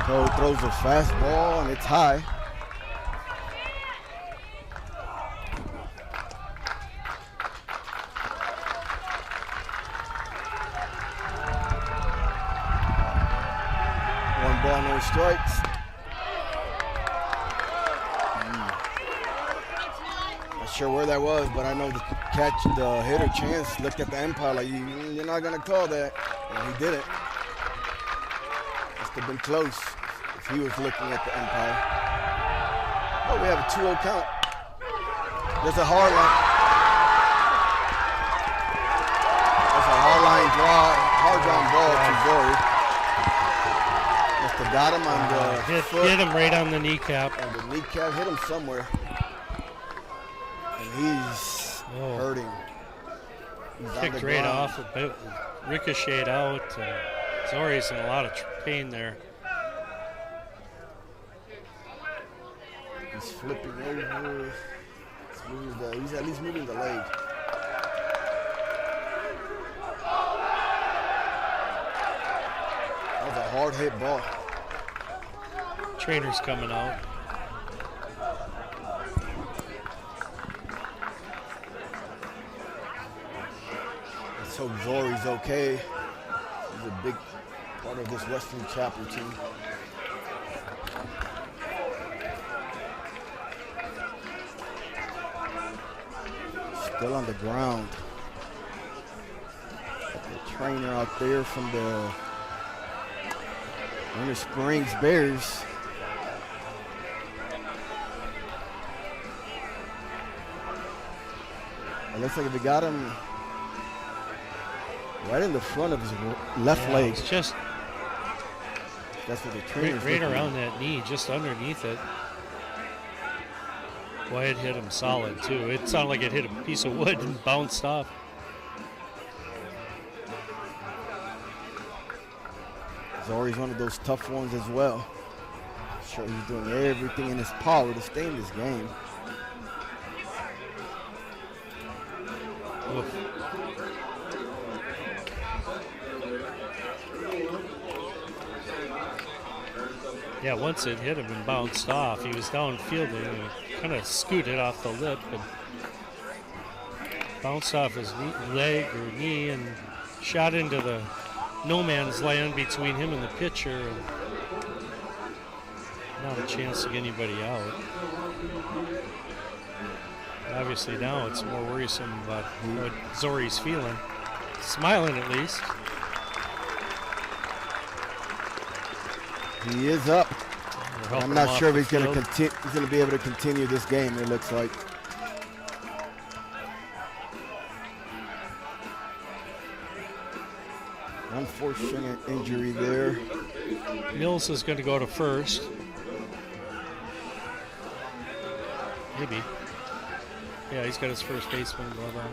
Cole throws a fastball, and it's high. No strikes. Not sure where that was, but I know the hitter Chance looked at the umpire like, you're not gonna call that, and he didn't. Must have been close if he was looking at the umpire. Oh, we have a 2-0 count. There's a hard line. That's a hard ground ball to Zori. Got him on the foot. Hit him right on the kneecap. And the kneecap hit him somewhere. And he's hurting. He's kicked right off, a bit, ricocheted out. Zori's in a lot of pain there. He's flipping over. He's at least moving the leg. That was a hard hit ball. Trainer's coming out. hope Zori's okay. He's a big part of this Wesley Chapel team. Still on the ground. Got the trainer out there from the Winter Springs Bears. It looks like they got him right in the front of his left leg. It's just that's what the trainer's right looking around at. that knee, just underneath it. Boy, it hit him solid too. It sounded like it hit a piece of wood and bounced off. Zori's one of those tough ones as well. Sure, he's doing everything in his power to stay in this game. Oof. Yeah, once it hit him and bounced off, he was downfield and kind of scooted off the lip and bounced off his leg or knee and shot into the no man's land between him and the pitcher. And not a chance to get anybody out. Obviously now it's more worrisome about what Zori's feeling. Smiling at least. He is up. I'm not sure if he's going going to continue. He's going to be able to continue this game. It looks like. Unfortunate injury there. Mills is going to go to first. Maybe. Yeah, he's got his first baseman glove on.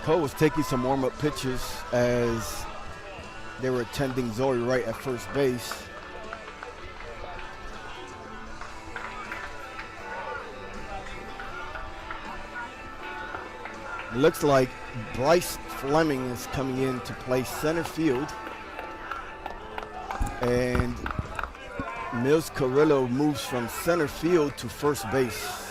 Cole was taking some warm-up pitches as they were attending Zori right at first base. It looks like Bryce Fleming is coming in to play center field. And Mills Carrillo moves from center field to first base.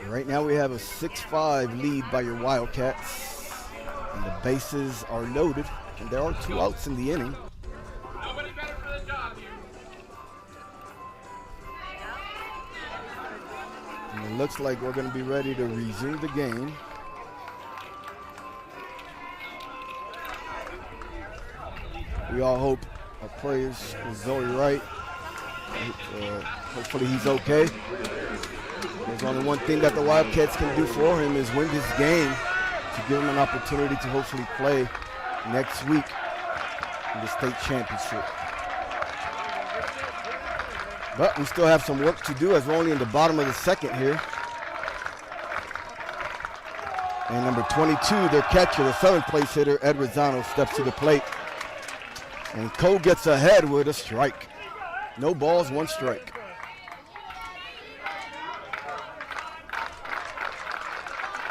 Right now we have a 6-5 lead by your Wildcats. And the bases are loaded. And there are 2 outs in the inning. Nobody better for the job here. And it looks like we're going to be ready to resume the game. We all hope our prayers for Zoe right. Hopefully he's okay. There's only one thing that the Wildcats can do for him is win this game to give him an opportunity to hopefully play next week in the state championship. But we still have some work to do as we're only in the bottom of the second here. And number 22, their catcher, the 7th place hitter, Ed Rosano, steps to the plate. And Cole gets ahead with a strike. No balls, 1 strike.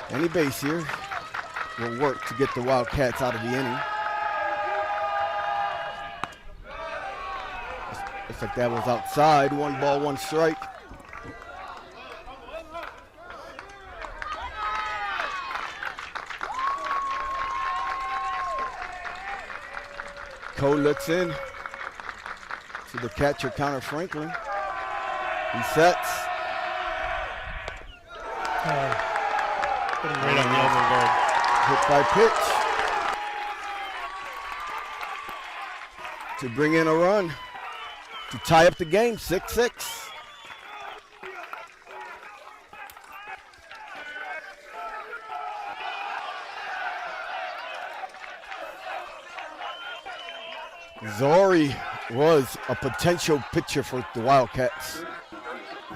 Any base here will work to get the Wildcats out of the inning. Looks like that was outside. 1 ball, 1 strike. Cole looks in to the catcher, Connor Franklin. He sets. Put him right on the elbow guard. Hit by pitch. To bring in a run. To tie up the game, 6-6. Zori was a potential pitcher for the Wildcats,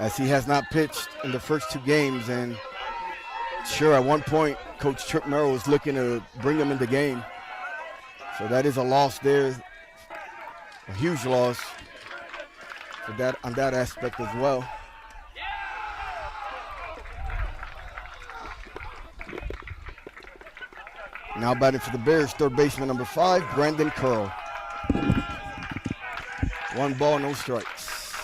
as he has not pitched in the first 2 games. And sure, at one point, Coach Trip Merrill was looking to bring him in the game. So that is a loss there, a huge loss for that on that aspect as well. Now batting for the Bears, third baseman number 5, Brandon Curl. 1 ball, no strikes.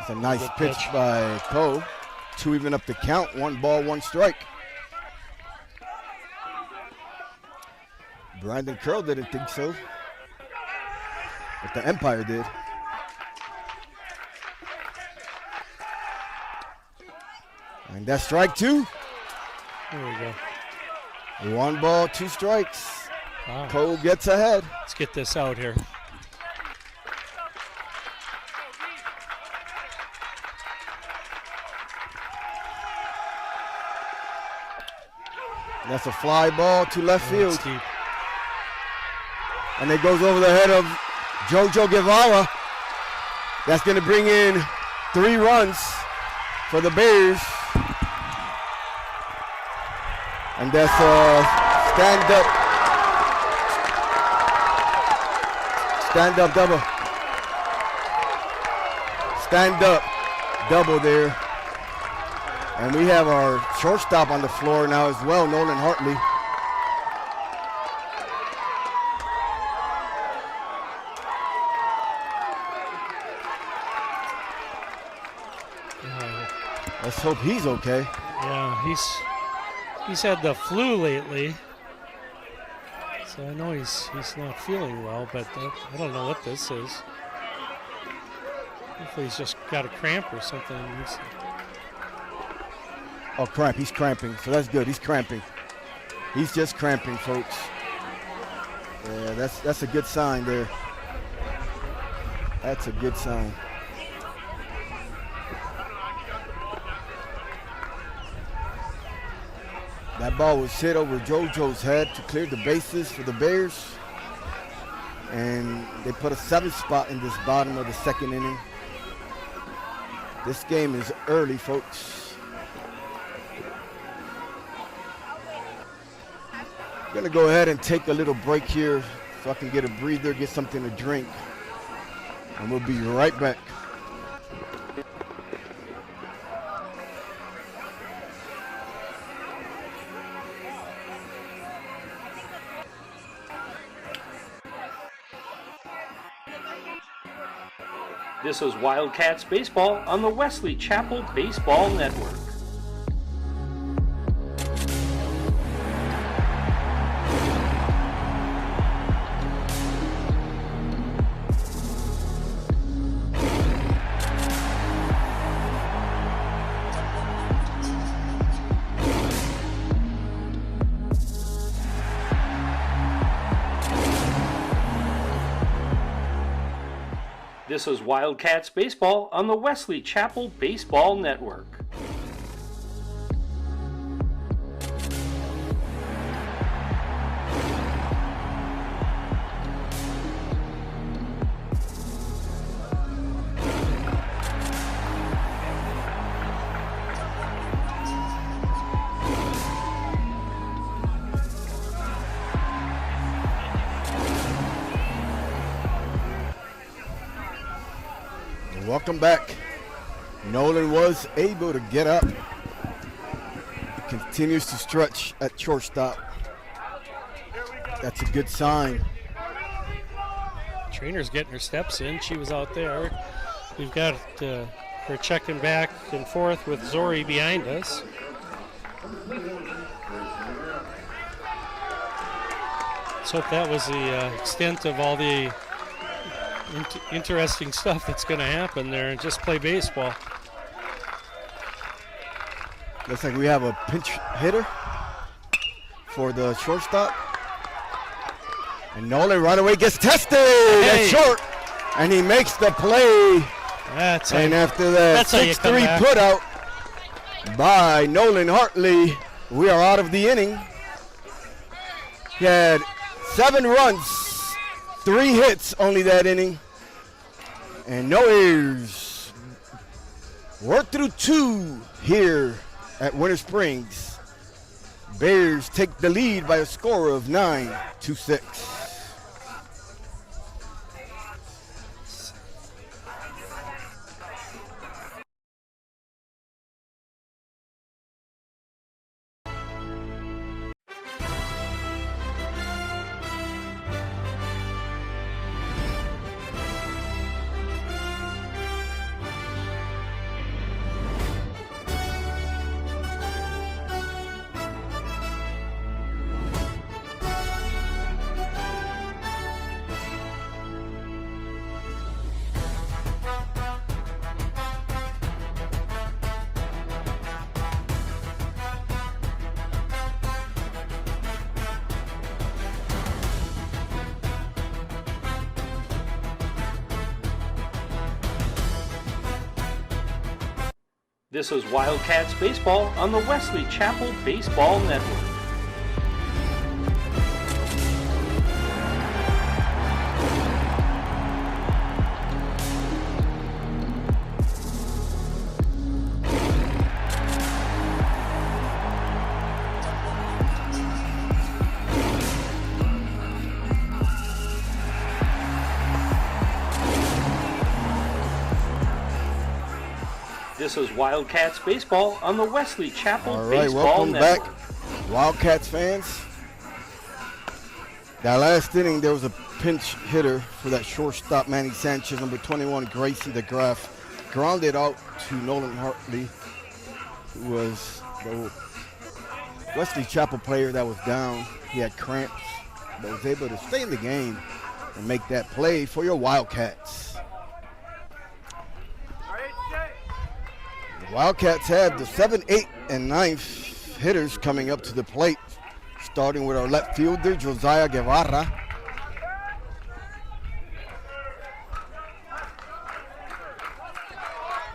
It's a nice pitch by Poe. 2 even up the count. 1 ball, 1 strike. Brandon Curl didn't think so, but the umpire did. And that's strike 2. There we go. 1 ball, 2 strikes. Wow. Cole gets ahead. Let's get this out here. That's a fly ball to left field. That's deep. And it goes over the head of Jojo Guevara. That's going to bring in 3 runs for the Bears. And that's a stand-up double. Stand-up double there. And we have our shortstop on the floor now as well, Nolan Hartley. Let's hope he's okay. Yeah, he's had the flu lately, so I know he's not feeling well. But I don't know what this is. Hopefully he's just got a cramp or something. Oh, cramp. He's cramping, so that's good. He's cramping. He's just cramping, folks. Yeah, that's a good sign there. That's a good sign. That ball was hit over JoJo's head to clear the bases for the Bears. And they put a 7th spot in this bottom of the 2nd inning. This game is early, folks. I'm gonna go ahead and take a little break here so I can get a breather, get something to drink. And we'll be right back. This is Wildcats Baseball on the Wesley Chapel Baseball Network. This is Wildcats Baseball on the Wesley Chapel Baseball Network. Welcome back. Nolan was able to get up. He continues to stretch at shortstop. That's a good sign. Trainer's getting her steps in. She was out there. We've got her checking back and forth with Zori behind us. Let's hope that was the extent of all the interesting stuff that's going to happen there, and just play baseball. Looks like we have a pinch hitter for the shortstop. And Nolan right away gets tested at short, and he makes the play. After that 6-3 put out by Nolan Hartley, we are out of the inning. He had 7 runs, 3 hits only that inning, and no errors. We're through 2 here at Winter Springs. Bears take the lead by a score of 9-6. This is Wildcats Baseball on the Wesley Chapel Baseball Network. This is Wildcats Baseball on the Wesley Chapel All right, Baseball welcome Network. back, Wildcats fans. That last inning, there was a pinch hitter for that shortstop, Manny Sanchez, number 21, Gracie DeGraff. Grounded out to Nolan Hartley, who was the Wesley Chapel player that was down. He had cramps, but was able to stay in the game and make that play for your Wildcats. The Wildcats have the 7th, 8th, and 9th hitters coming up to the plate, starting with our left fielder, Josiah Guevara.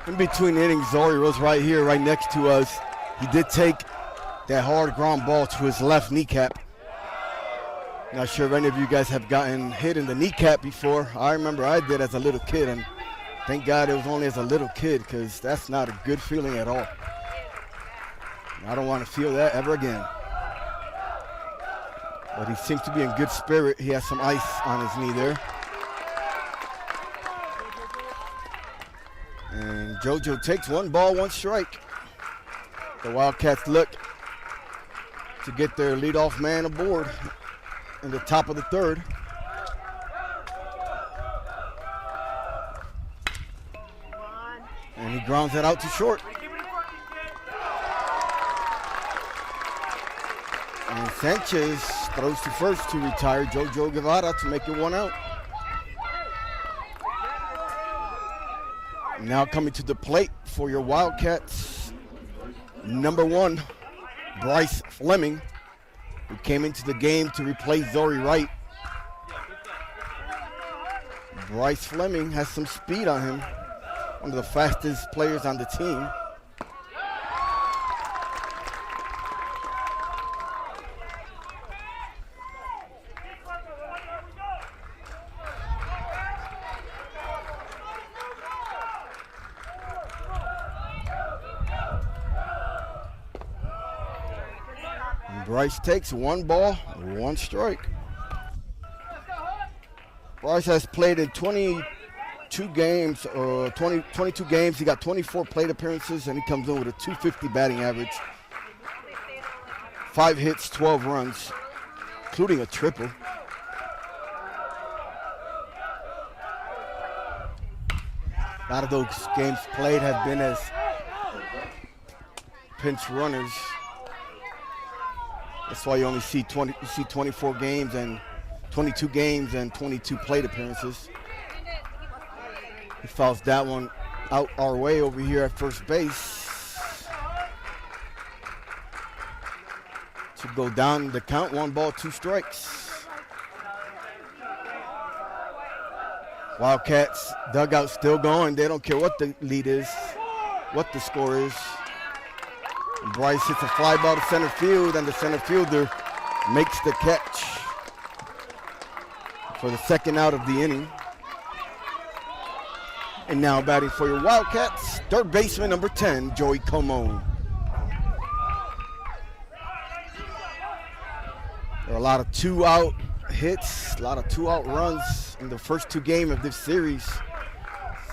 In between innings, Zori was right here, right next to us. He did take that hard ground ball to his left kneecap. Not sure if any of you guys have gotten hit in the kneecap before. I remember I did as a little kid, and thank God it was only as a little kid, because that's not a good feeling at all. I don't want to feel that ever again. But he seems to be in good spirit. He has some ice on his knee there. And JoJo takes 1 ball, 1 strike. The Wildcats look to get their leadoff man aboard in the top of the 3rd. And he grounds it out to short. And Sanchez throws to first to retire JoJo Guevara to make it 1 out. Now coming to the plate for your Wildcats, number 1, Bryce Fleming, who came into the game to replace Zori Wright. Bryce Fleming has some speed on him, one of the fastest players on the team. Bryce takes 1 ball, 1 strike. Bryce has played in 22 games. He got 24 plate appearances, and he comes in with a .250 batting average. 5 hits, 12 runs, including a triple. A lot of those games played have been as pinch runners. That's why you only see 24 games and 22 games and 22 plate appearances. He fouls that one out our way over here at first base. To go down the count, 1 ball, 2 strikes. Wildcats dugout still going. They don't care what the lead is, what the score is. And Bryce hits a fly ball to center field, and the center fielder makes the catch for the 2nd out of the inning. And now batting for your Wildcats, 3rd baseman number 10, Joey Como. There are a lot of 2-out hits, a lot of 2-out runs in the first 2 games of this series.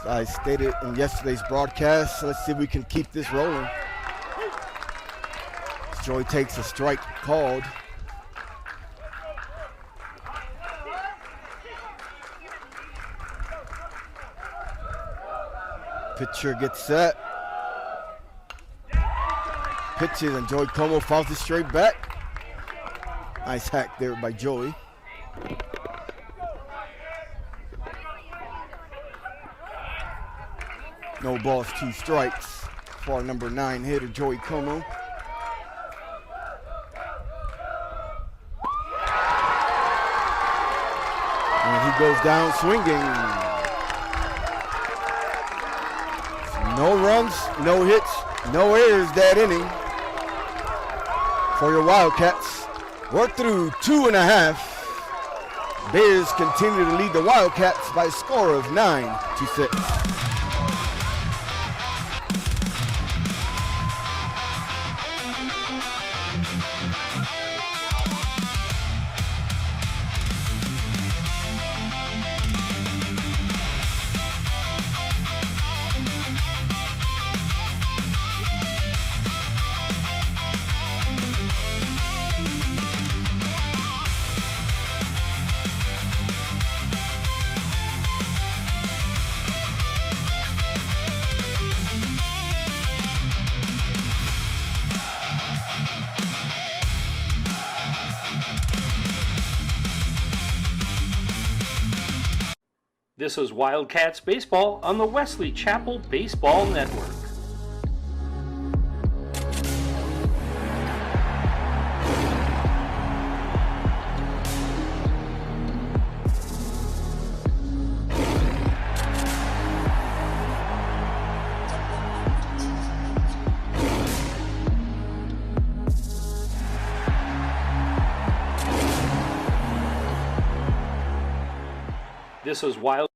As I stated in yesterday's broadcast, so let's see if we can keep this rolling. Joey takes a strike called. Pitcher gets set. Pitches, and Joey Como fouls it straight back. Nice hack there by Joey. No balls, 2 strikes for our number 9 hitter, Joey Como. And he goes down swinging. No runs, no hits, No errors that inning for your Wildcats. We're through 2.5. Bears continue to lead the Wildcats by a score of 9-6. This is Wildcats Baseball on the Wesley Chapel Baseball Network. This is Wild.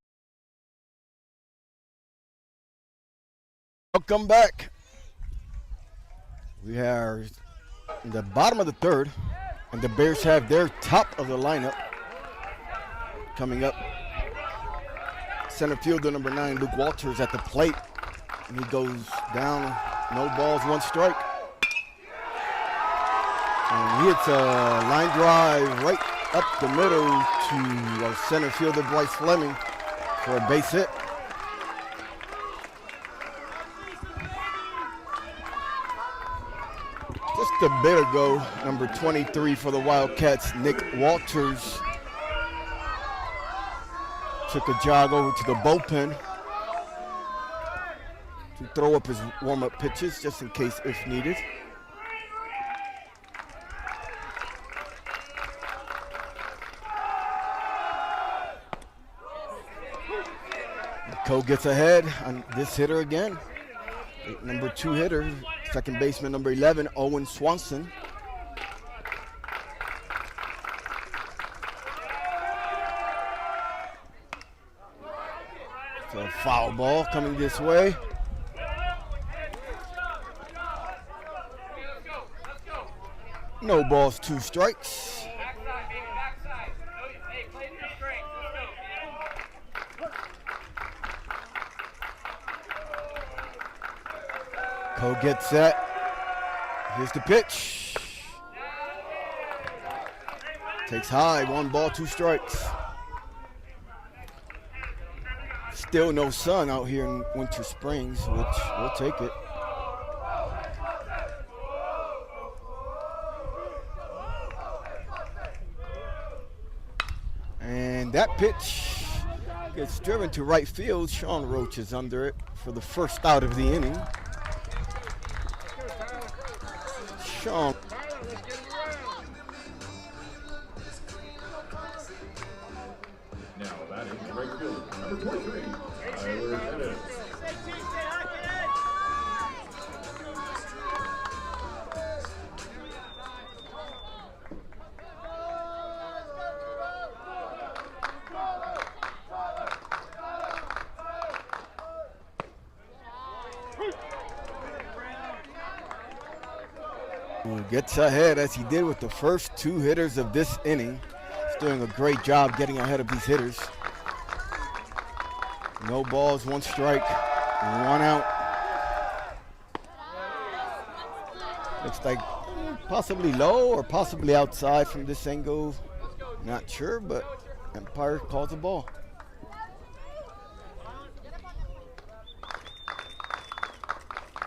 Welcome back. We are in the bottom of the third, and the Bears have their top of the lineup coming up. Center fielder number 9, Luke Walters, at the plate, and he goes down. No balls, 1 strike. And he hits a line drive right up the middle to our center fielder Bryce Fleming for a base hit. Just a bit ago, number 23 for the Wildcats, Nick Walters, took a jog over to the bullpen to throw up his warm-up pitches just in case if needed. Cole gets ahead on this hitter again. Number 2 hitter, second baseman number 11, Owen Swanson. It's a foul ball coming this way. No balls, 2 strikes. Cole gets set. Here's the pitch. Takes high, 1 ball, 2 strikes. Still no sun out here in Winter Springs, which we'll take it. And that pitch gets driven to right field. Sean Roach is under it for the first out of the inning. Sean. Now batting right field, number 23, Tyler Pettis. Who gets ahead as he did with the first 2 hitters of this inning. He's doing a great job getting ahead of these hitters. No balls, 1 strike, 1 out. Looks like possibly low or possibly outside from this angle. Not sure, but umpire calls the ball.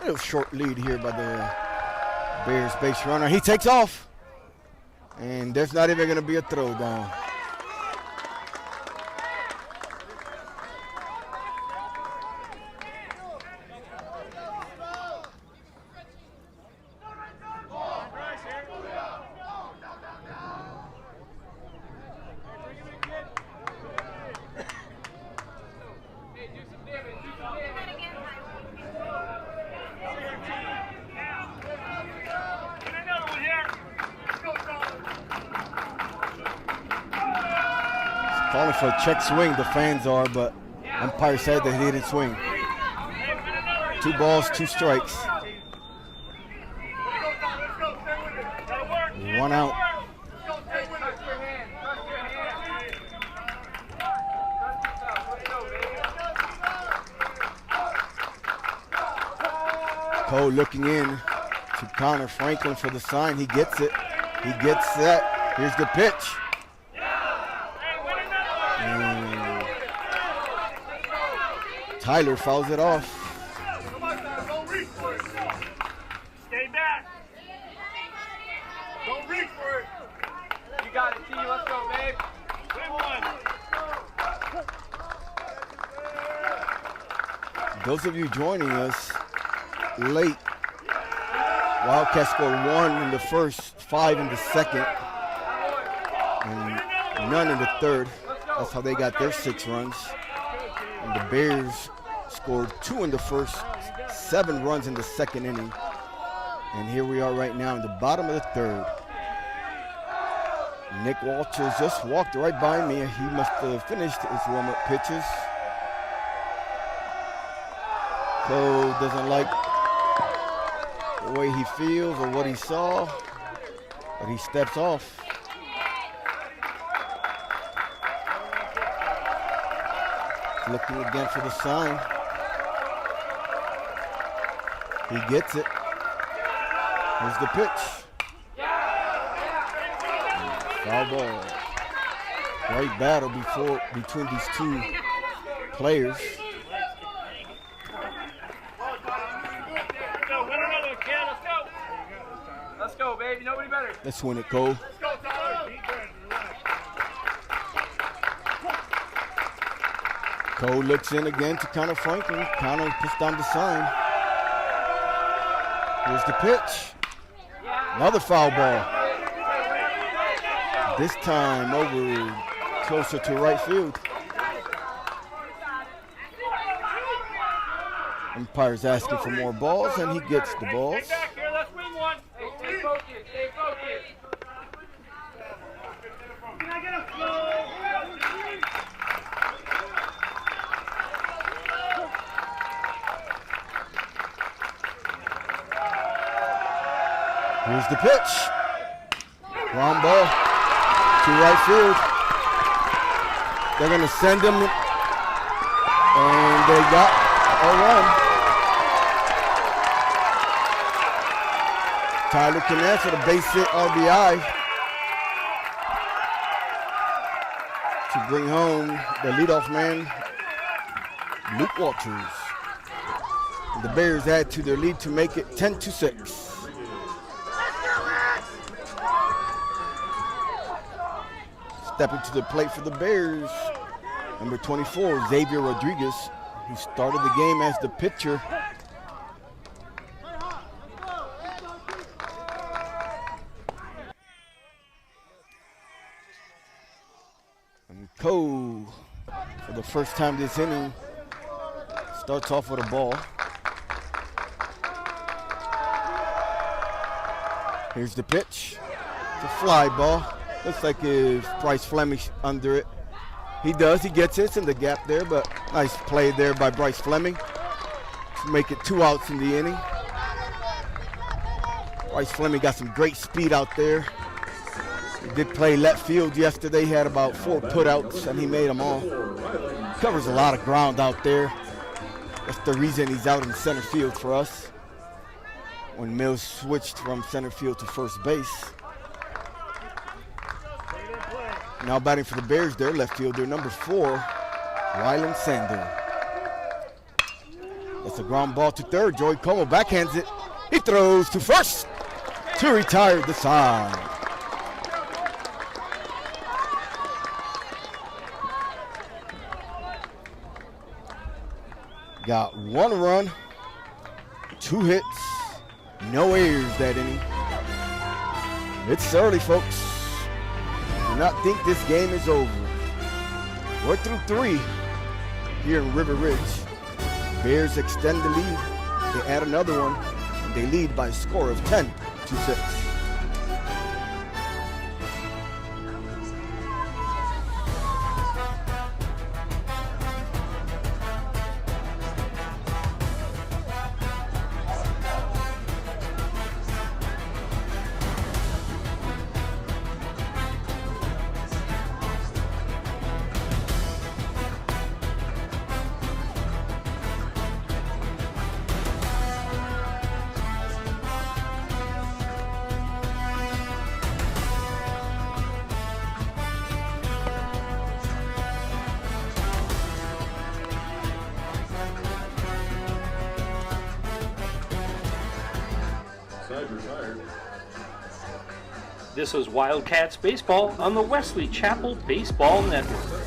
A little short lead here by the Bears base runner. He takes off, and there's not even going to be a throw down. Calling for a check swing, the fans are, but umpire said that he didn't swing. 2 balls, 2 strikes. 1 out. Cole looking in to Connor Franklin for the sign. He gets it. He gets set. Here's the pitch. And Tyler fouls it off. Stay back. Don't reach for it. You got it, T. Let's go, babe. Win one. Those of you joining us late, Wildcats scored 1 in the first, 5 in the second, and none in the third. That's how they got their 6 runs. And the Bears scored 2 in the first, 7 runs in the second inning. And here we are right now in the bottom of the third. Nick Walters just walked right by me. He must have finished his warm-up pitches. Cole doesn't like the way he feels or what he saw, but he steps off. Looking again for the sign. He gets it. Here's the pitch. Foul ball. Great battle between these 2 players. Let's go, baby. Nobody better. Let's win it, Cole. Let's go, Tyler. Cole looks in again to Connor Franklin. Connor puts down the sign. Here's the pitch. Another foul ball. This time over closer to right field. Umpire's asking for more balls, and he gets the balls. Stay back here. Let's win one. Hey, stay focused. Stay focused. Can I get a flow? Here's the pitch. Ground ball to right field. They're going to send him, and they got a run. Tyler can answer the base hit RBI to bring home the leadoff man, Luke Walters. The Bears add to their lead to make it 10-6. Stepping to the plate for the Bears, number 24, Xavier Rodriguez, who started the game as the pitcher. And Cole, for the first time this inning, starts off with a ball. Here's the pitch. It's a fly ball. Looks like if Bryce Fleming's under it. He does, he gets it. It's in the gap there, but nice play there by Bryce Fleming to make it 2 outs in the inning. Bryce Fleming got some great speed out there. He did play left field yesterday. He had about 4 putouts, and he made them all. Covers a lot of ground out there. That's the reason he's out in center field for us when Mills switched from center field to first base. Now batting for the Bears, their left fielder, number 4, Rylan Sander. That's a ground ball to third. Joey Como backhands it. He throws to first to retire the side. Got 1 run, 2 hits, no errors that inning. It's early, folks. Do not think this game is over. We're through 3 here in River Ridge. Bears extend the lead. They add another one, and they lead by a score of 10-6. This is Wildcats Baseball on the Wesley Chapel Baseball Network.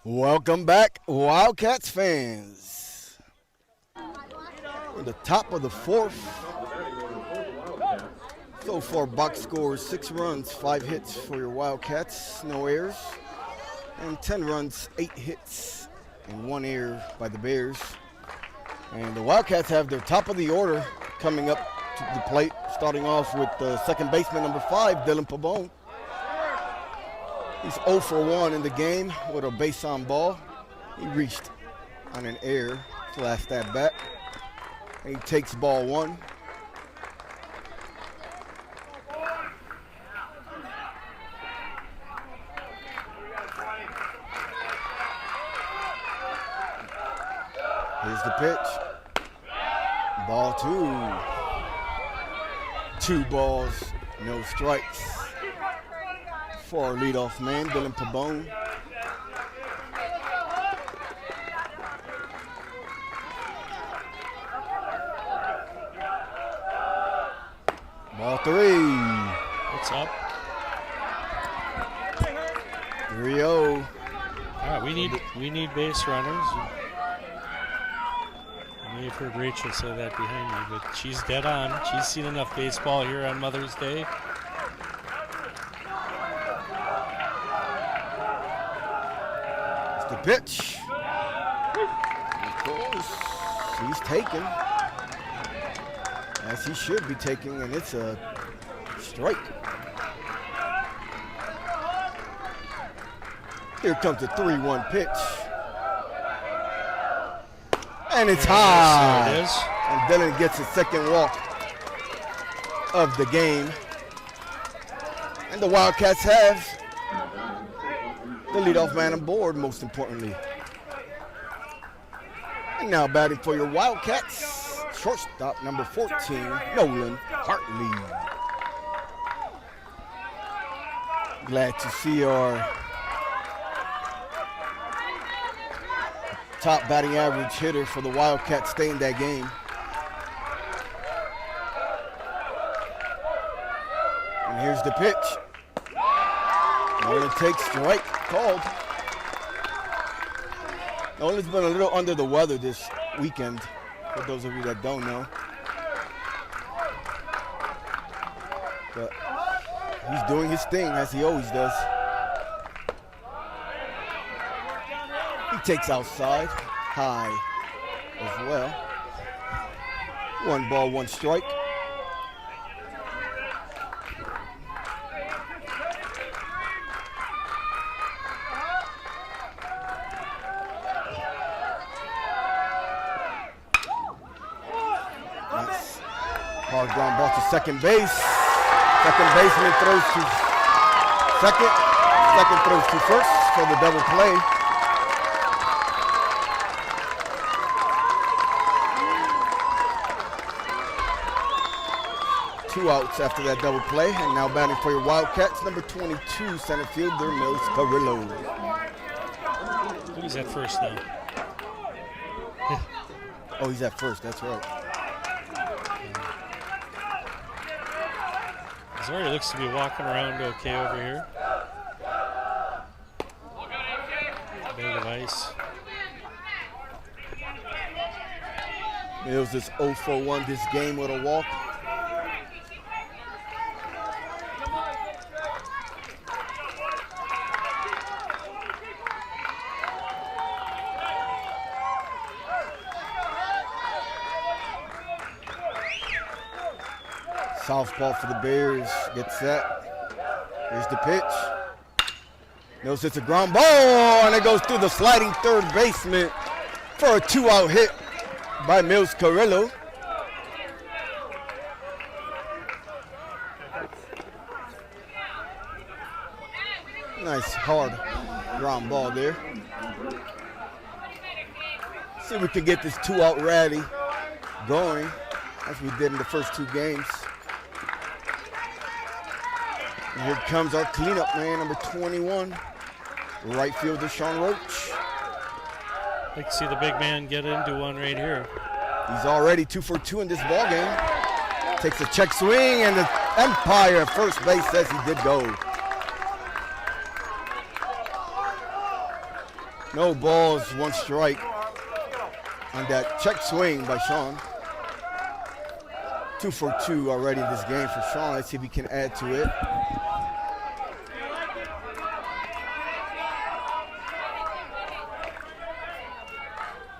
Welcome back, Wildcats fans. We're at the top of the fourth. So far, box scores 6 runs, 5 hits for your Wildcats, no errors, and 10 runs, 8 hits, and 1 error by the Bears. And the Wildcats have their top of the order coming up to the plate, starting off with second baseman number 5, Dylan Pabon. He's 0 for 1 in the game with a base on ball. He reached on an error his last at bat. And he takes ball 1. Here's the pitch. Ball 2. 2 balls, no strikes for our leadoff man, Dylan Pabon. Ball 3. What's up? 3-0. All right, we need base runners. You may have heard Rachel say that behind me, but she's dead on. She's seen enough baseball here on Mother's Day. The pitch. Of course, he's taken, as he should be taking, and it's a strike. Here comes the 3-1 pitch. And it's high. There it is. And Dylan gets his second walk of the game. And the Wildcats have the leadoff man on board, most importantly. And now batting for your Wildcats, shortstop number 14, Nolan Hartley. Glad to see our top batting average hitter for the Wildcats stay in that game. And here's the pitch. Nolan takes strike called. Nolan's been a little under the weather this weekend, for those of you that don't know. But he's doing his thing as he always does. He takes outside, high as well. 1 ball, 1 strike. Nice. Hard ground ball to second base. Second baseman throws to second. Second throws to first for the double play. Two outs after that double play, and now batting for your Wildcats, number 22, center fielder Mills Carrillo. Who's at first now? Oh, he's at first, that's right. Zori looks to be walking around okay over here. Bag of ice. Mills is 0 for 1 this game with a walk. Southpaw for the Bears, gets set. Here's the pitch. Notice it's a ground ball, and it goes through the sliding third baseman for a 2-out hit by Mills Carrillo. Nice hard ground ball there. See if we can get this 2-out rally going as we did in the first 2 games. And here comes our cleanup man, number 21, right fielder Sean Roach. I'd like to see the big man get into one right here. He's already 2 for 2 in this ball game. Takes a check swing, and the umpire at first base says he did go. No balls, 1 strike on that check swing by Sean. 2 for 2 already in this game for Sean. Let's see if he can add to it.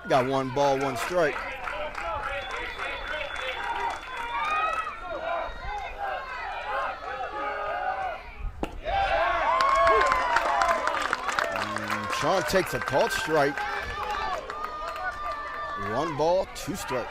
Got 1 ball, 1 strike. Sean takes a called strike. 1 ball, 2 strikes.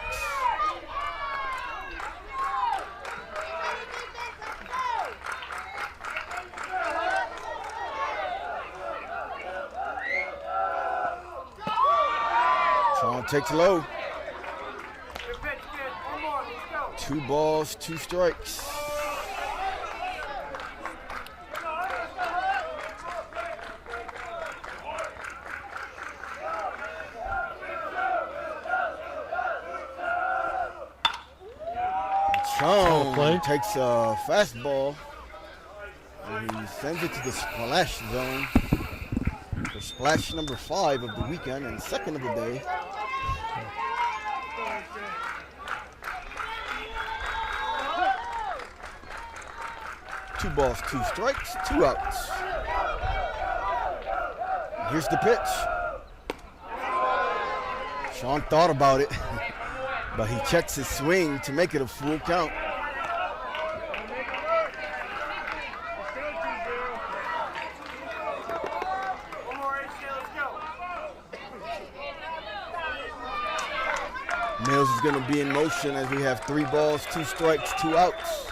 Sean takes low. 2 balls, 2 strikes. Sean takes a fastball and he sends it to the splash zone. The splash number 5 of the weekend and 2nd of the day. Two balls, 2 strikes, 2 outs. Here's the pitch. Sean thought about it, but he checks his swing to make it a full count. Mills is going to be in motion as we have 3 balls, 2 strikes, 2 outs.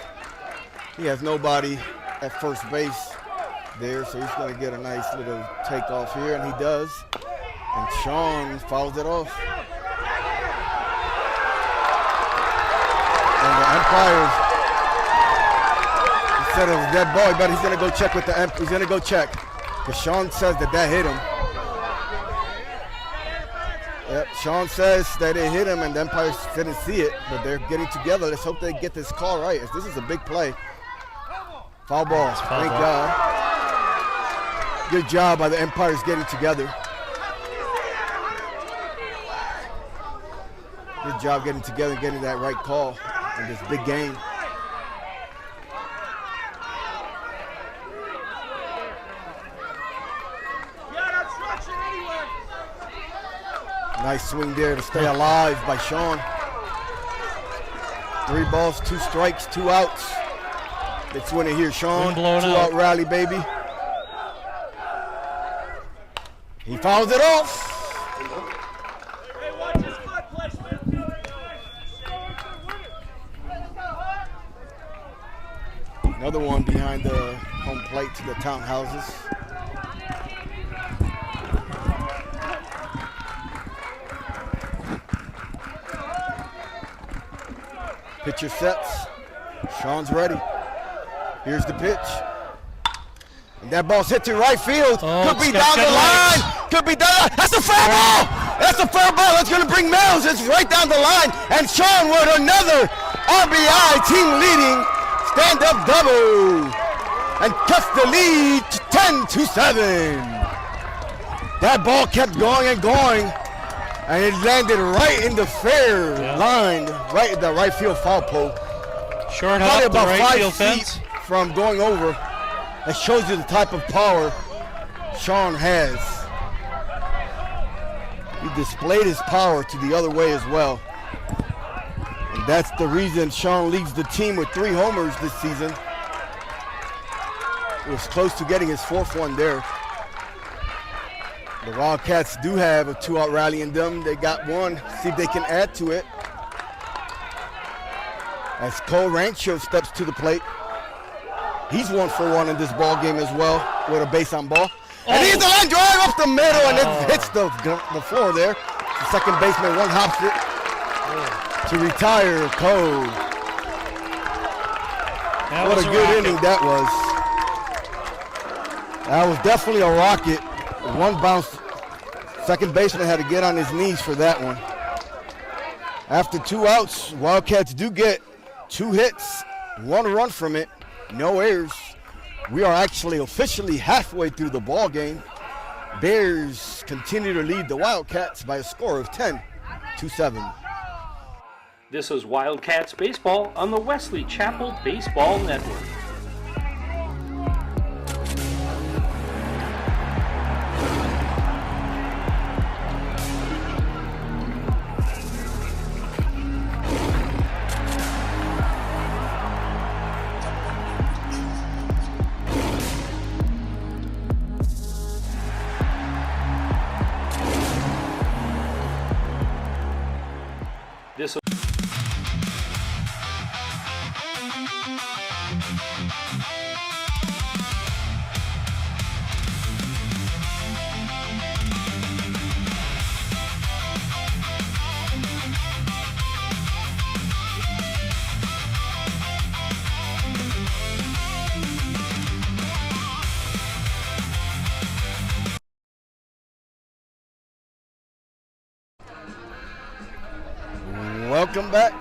He has nobody at first base there, so he's going to get a nice little takeoff here, and he does. And Sean fouls it off. And the umpires, instead of a dead ball, but he's going to go check with the umpire. He's going to go check, because Sean says that hit him. Yep, Sean says that it hit him, and the umpires didn't see it, but they're getting together. Let's hope they get this call right, as this is a big play. Foul ball. Thank God. Good job by the umpires getting together. Good job getting together and getting that right call in this big game. Nice swing there to stay alive by Sean. 3 balls, 2 strikes, 2 outs. Let's win it here, Sean. 2-out rally, baby. He fouls it off. Another one behind the home plate to the townhouses. Pitcher sets. Sean's ready. Here's the pitch. And that ball's hit to right field. Could be down the line. Could be down. That's a fair ball. That's a fair ball. That's going to bring Mills. It's right down the line. And Sean with another RBI, team leading stand-up double. And cuts the lead to 10-7. That ball kept going and going. And it landed right in the fair line, right in the right field foul pole. Short hop, about the right 5 field feet fence. From going over. That shows you the type of power Sean has. He displayed his power to the other way as well. And that's the reason Sean leads the team with 3 homers this season. He was close to getting his 4th one there. The Wildcats do have a 2-out rally in them. They got one. See if they can add to it. As Cole Rancho steps to the plate. He's 1 for 1 in this ball game as well with a base on ball. And he's the line drive up the middle, and it hits the floor there. The second baseman one-hops it to retire Cole. What a good inning that was. That was definitely a rocket. One bounce. Second baseman had to get on his knees for that one. After 2 outs, Wildcats do get 2 hits, 1 run from it, no errors. We are actually officially halfway through the ball game. Bears continue to lead the Wildcats by a score of 10-7. This is Wildcats Baseball on the Wesley Chapel Baseball Network. This is Welcome back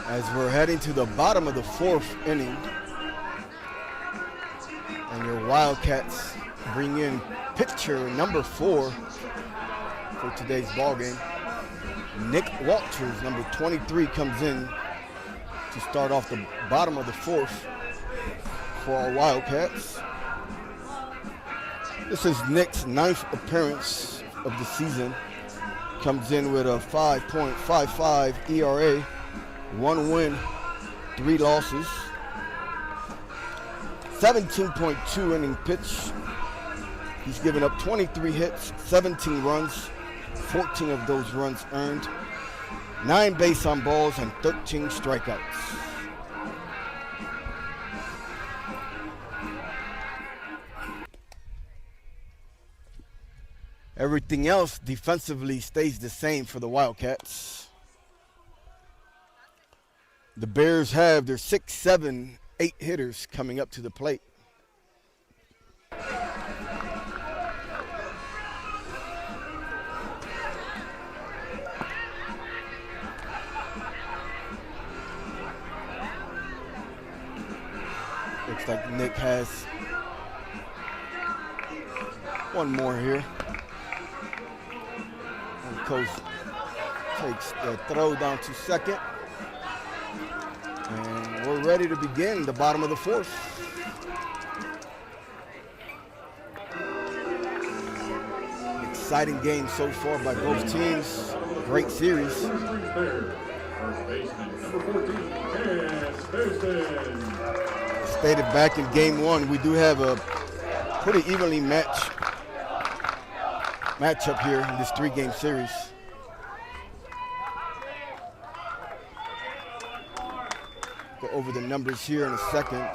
as we're heading to the bottom of the 4th inning. And your Wildcats bring in pitcher number 4 for today's ball game. Nick Walters, number 23, comes in to start off the bottom of the 4th for our Wildcats. This is Nick's 9th appearance of the season. Comes in with a 5.55 ERA, 1 win, 3 losses, 17.2 inning pitch. He's given up 23 hits, 17 runs, 14 of those runs earned, 9 base on balls, and 13 strikeouts. Everything else defensively stays the same for the Wildcats. The Bears have their 6, 7, 8 hitters coming up to the plate. Looks like Nick has one more here. Coach takes the throw down to second. And we're ready to begin the bottom of the 4th. Exciting game so far by both teams. Great series. Stated back in game 1, we do have a pretty evenly matchup here in this 3-game series. Go over the numbers here in a second.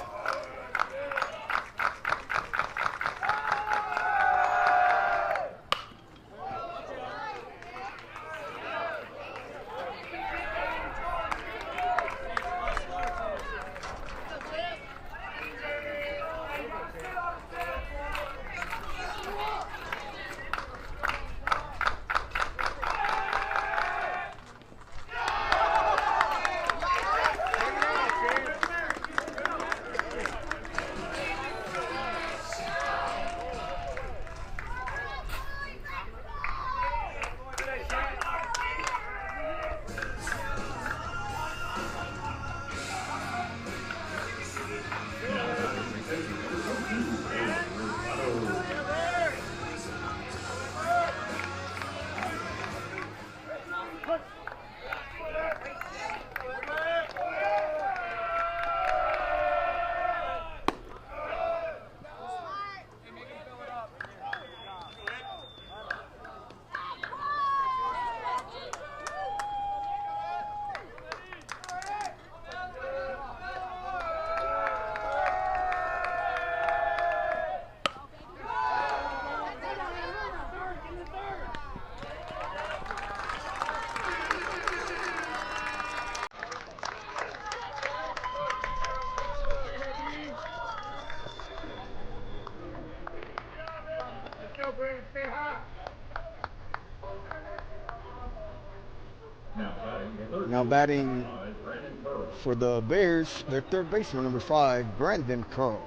Now batting for the Bears, their third baseman, number 5, Brandon Curl.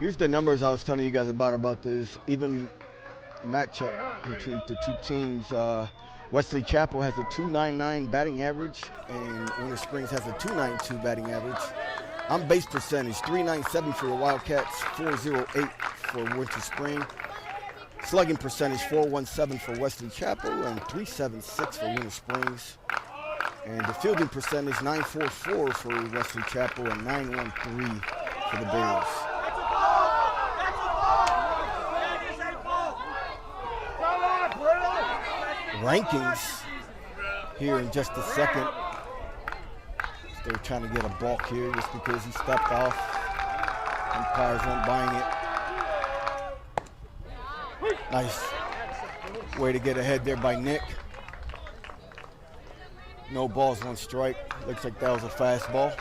Here's the numbers I was telling you guys about this even matchup between the two teams. Wesley Chapel has a .299 batting average, and Winter Springs has a .292 batting average. On base percentage, .397 for the Wildcats, .408 for Winter Spring. Slugging percentage, .417 for Wesley Chapel and .376 for Winter Springs. And the fielding percentage, .944 for Wesley Chapel and .913 for the Bears. Rankings here in just a second. They're trying to get a balk here just because he stepped off. Umpires weren't buying it. Nice way to get ahead there by Nick. No balls, 1 strike. Looks like that was a fastball.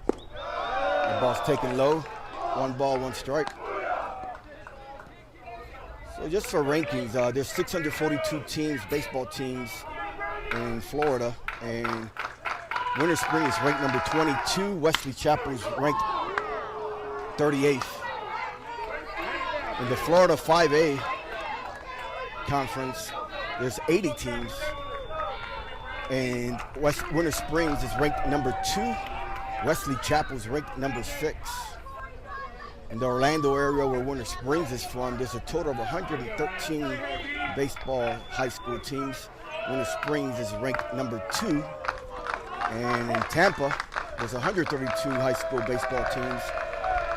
The ball's taken low. 1 ball, 1 strike. So just for rankings, there's 642 teams, baseball teams in Florida, and Winter Spring is ranked number 22. Wesley Chapel is ranked 38th. In the Florida 5A conference, there's 80 teams, and Winter Springs is ranked number 2. Wesley Chapel is ranked number 6. In the Orlando area where Winter Springs is from, there's a total of 113 baseball high school teams. Winter Springs is ranked number 2. And in Tampa, there's 132 high school baseball teams.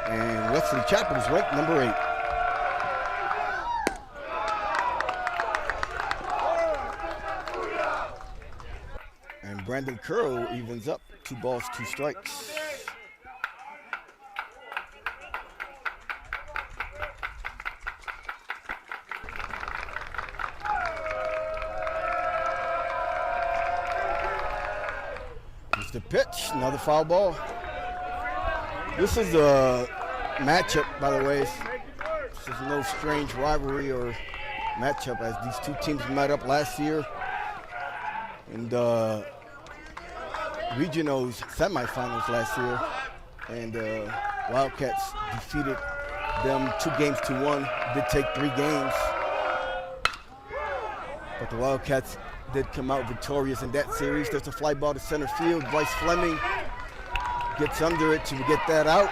And Wesley Chapel is ranked number 8. And Brandon Curl evens up, 2 balls, 2 strikes. The pitch, another foul ball. This is a matchup, by the way. This is no strange rivalry or matchup, as these two teams met up last year in the regionals semifinals last year, and Wildcats defeated them 2-1. Did take 3 games, but the Wildcats did come out victorious in that series. There's a fly ball to center field. Bryce Fleming gets under it to get that out.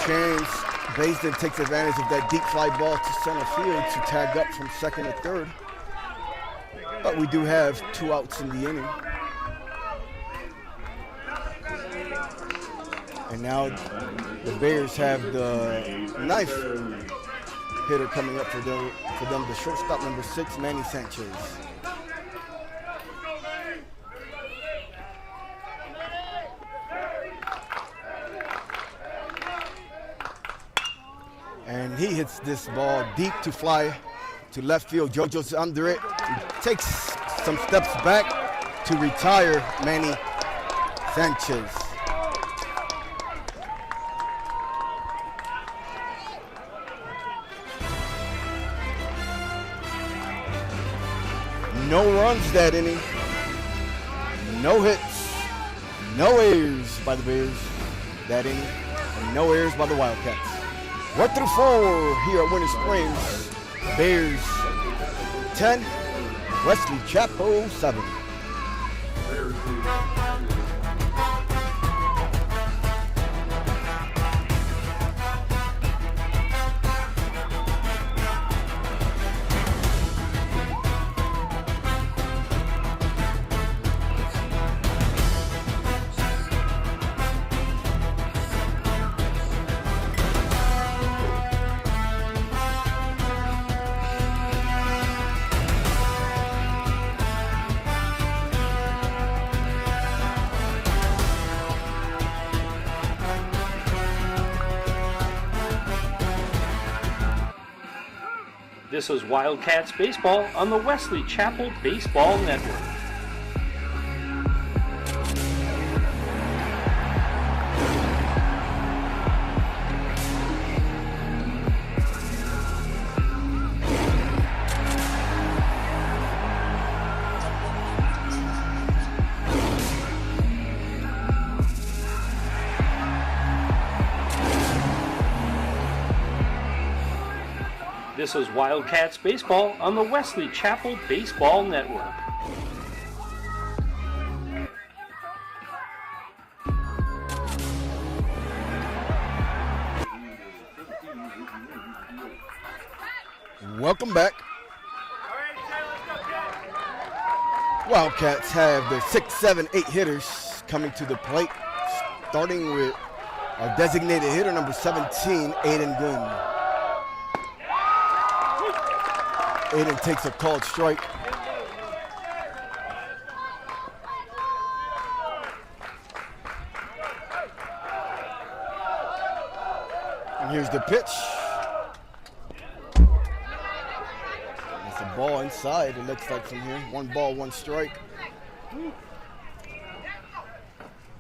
James Baisden takes advantage of that deep fly ball to center field to tag up from second or third. But we do have 2 outs in the inning. And now the Bears have the 9th hitter coming up for them, the shortstop, number 6, Manny Sanchez. And he hits this ball deep to fly to left field. JoJo's under it. He takes some steps back to retire Manny Sanchez. No runs that inning, no hits, no errors by the Bears that inning, and no errors by the Wildcats. 1-4 here at Winter Springs. Bears 10, Wesley Chapel 7. This is Wildcats Baseball on the Wesley Chapel Baseball Network. This is Wildcats Baseball on the Wesley Chapel Baseball Network. Welcome back. Wildcats have their 6, 7, 8 hitters coming to the plate, starting with our designated hitter, number 17, Aiden Gunn. Aiden takes a called strike. And here's the pitch. It's a ball inside, it looks like from here. 1 ball, 1 strike.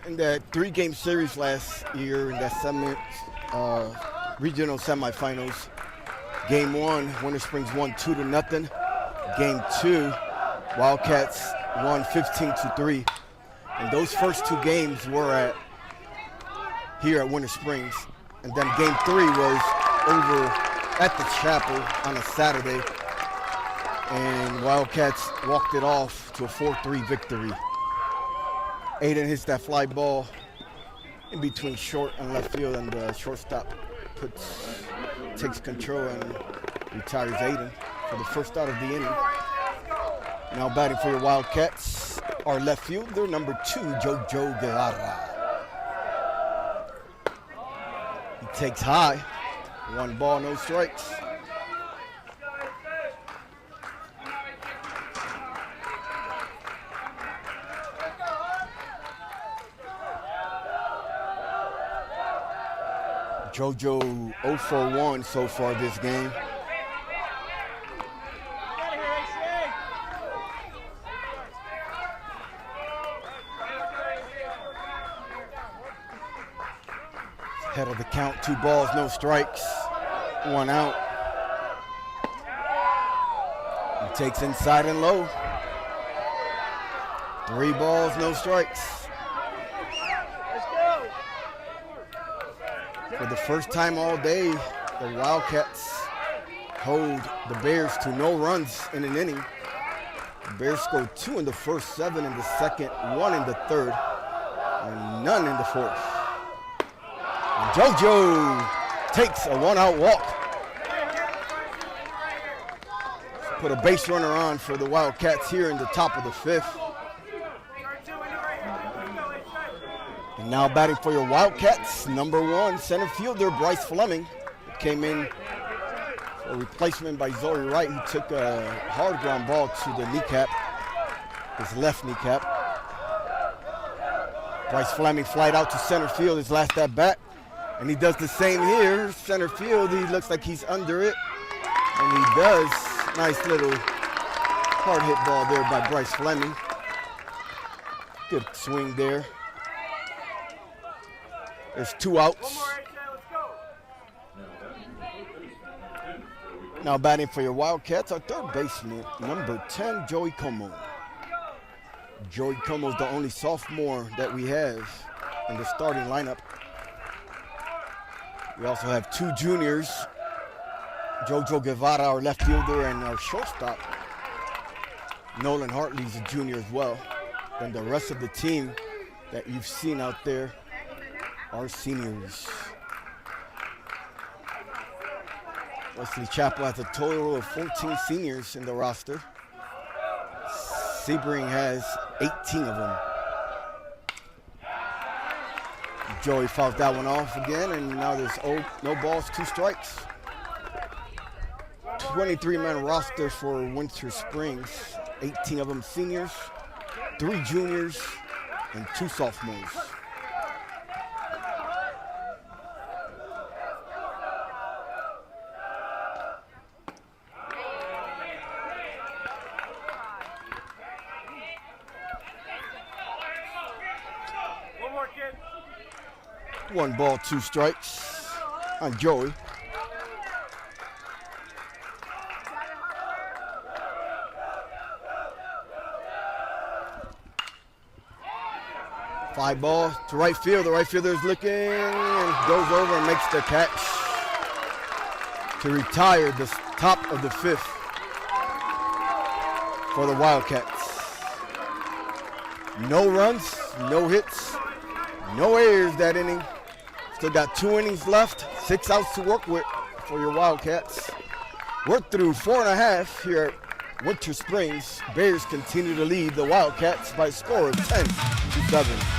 In that 3-game series last year in that regional semifinals, Game 1, Winter Springs won 2-0. Game 2, Wildcats won 15-3. And those first 2 games were here at Winter Springs. And then Game 3 was over at the Chapel on a Saturday. And Wildcats walked it off to a 4-3 victory. Aiden hits that fly ball in between short and left field, and the shortstop takes control and retires Aiden for the first out of the inning. Now batting for your Wildcats, our left fielder, number 2, Jojo Guevara. He takes high, 1 ball, no strikes. Jojo 0 for 1 so far this game. Head of the count, 2 balls, no strikes, 1 out. He takes inside and low. 3 balls, no strikes. For the first time all day, the Wildcats hold the Bears to no runs in an inning. The Bears scored 2 in the first, 7 in the second, 1 in the third, and none in the fourth. And JoJo takes a 1-out walk. Put a base runner on for the Wildcats here in the top of the 5th. And now batting for your Wildcats, number 1, center fielder Bryce Fleming. Came in for a replacement by Zoe Wright, who took a hard ground ball to the kneecap, his left kneecap. Bryce Fleming flied out to center field his last at bat, and he does the same here. Center field, he looks like he's under it, and he does. Nice little hard hit ball there by Bryce Fleming. Good swing there. There's 2 outs. Now batting for your Wildcats, our third baseman, number 10, Joey Como. Joey Como is the only sophomore that we have in the starting lineup. We also have 2 juniors, Jojo Guevara, our left fielder, and our shortstop, Nolan Hartley, is a junior as well. Then the rest of the team that you've seen out there are seniors. Wesley Chapel has a total of 14 seniors in the roster. Sebring has 18 of them. Joey fouls that one off again, and now there's no balls, 2 strikes. 23-man roster for Winter Springs. 18 of them seniors, 3 juniors, and 2 sophomores. One ball, 2 strikes on Joey. Fly ball to right field. The right fielder is looking and goes over and makes the catch. to retire the top of the 5th for the Wildcats. No runs, no hits, no errors that inning. Still got 2 innings left, 6 outs to work with for your Wildcats. We're through 4.5 here at Winter Springs. Bears continue to lead the Wildcats by a score of 10-7.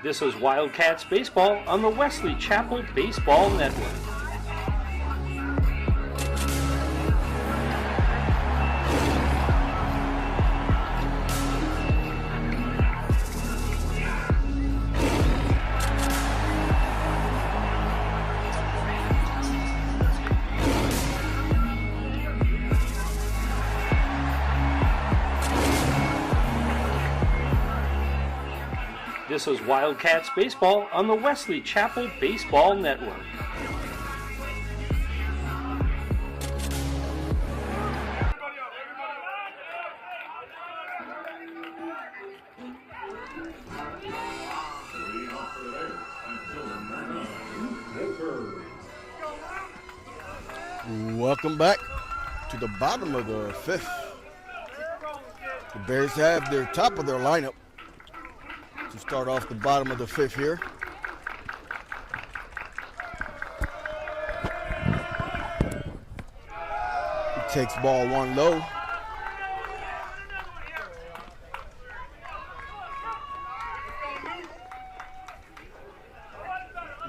This is Wildcats Baseball on the Wesley Chapel Baseball Network. This is Wildcats Baseball on the Wesley Chapel Baseball Network. Welcome back to the bottom of the 5th. The Bears have their top of their lineup to start off the bottom of the 5th here. He takes ball 1 low.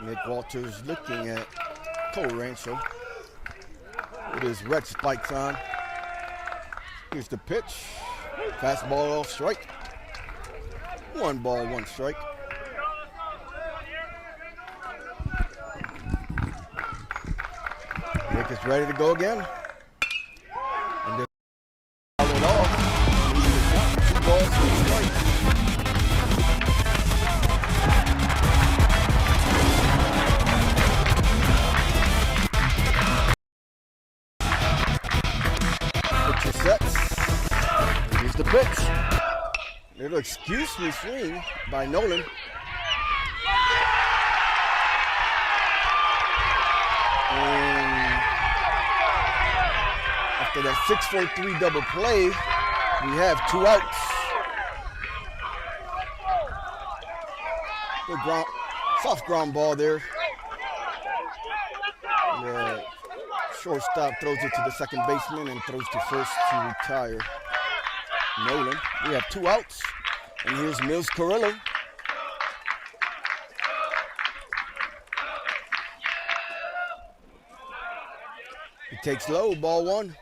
Nick Walters looking at Cole Rancho with his red spikes on. Here's the pitch. Fastball off strike. 1 ball, 1 strike. Nick is ready to go again. And then foul it off. 2 balls, 2 strikes. Pitcher sets. Here's the pitch. Little excuse me swing by Nolan. And after that 6-4-3 double play, we have 2 outs. Good soft ground ball there. The shortstop throws it to the second baseman and throws to first to retire Nolan. We have 2 outs. And here's Mills Carrillo. He takes low, ball 1.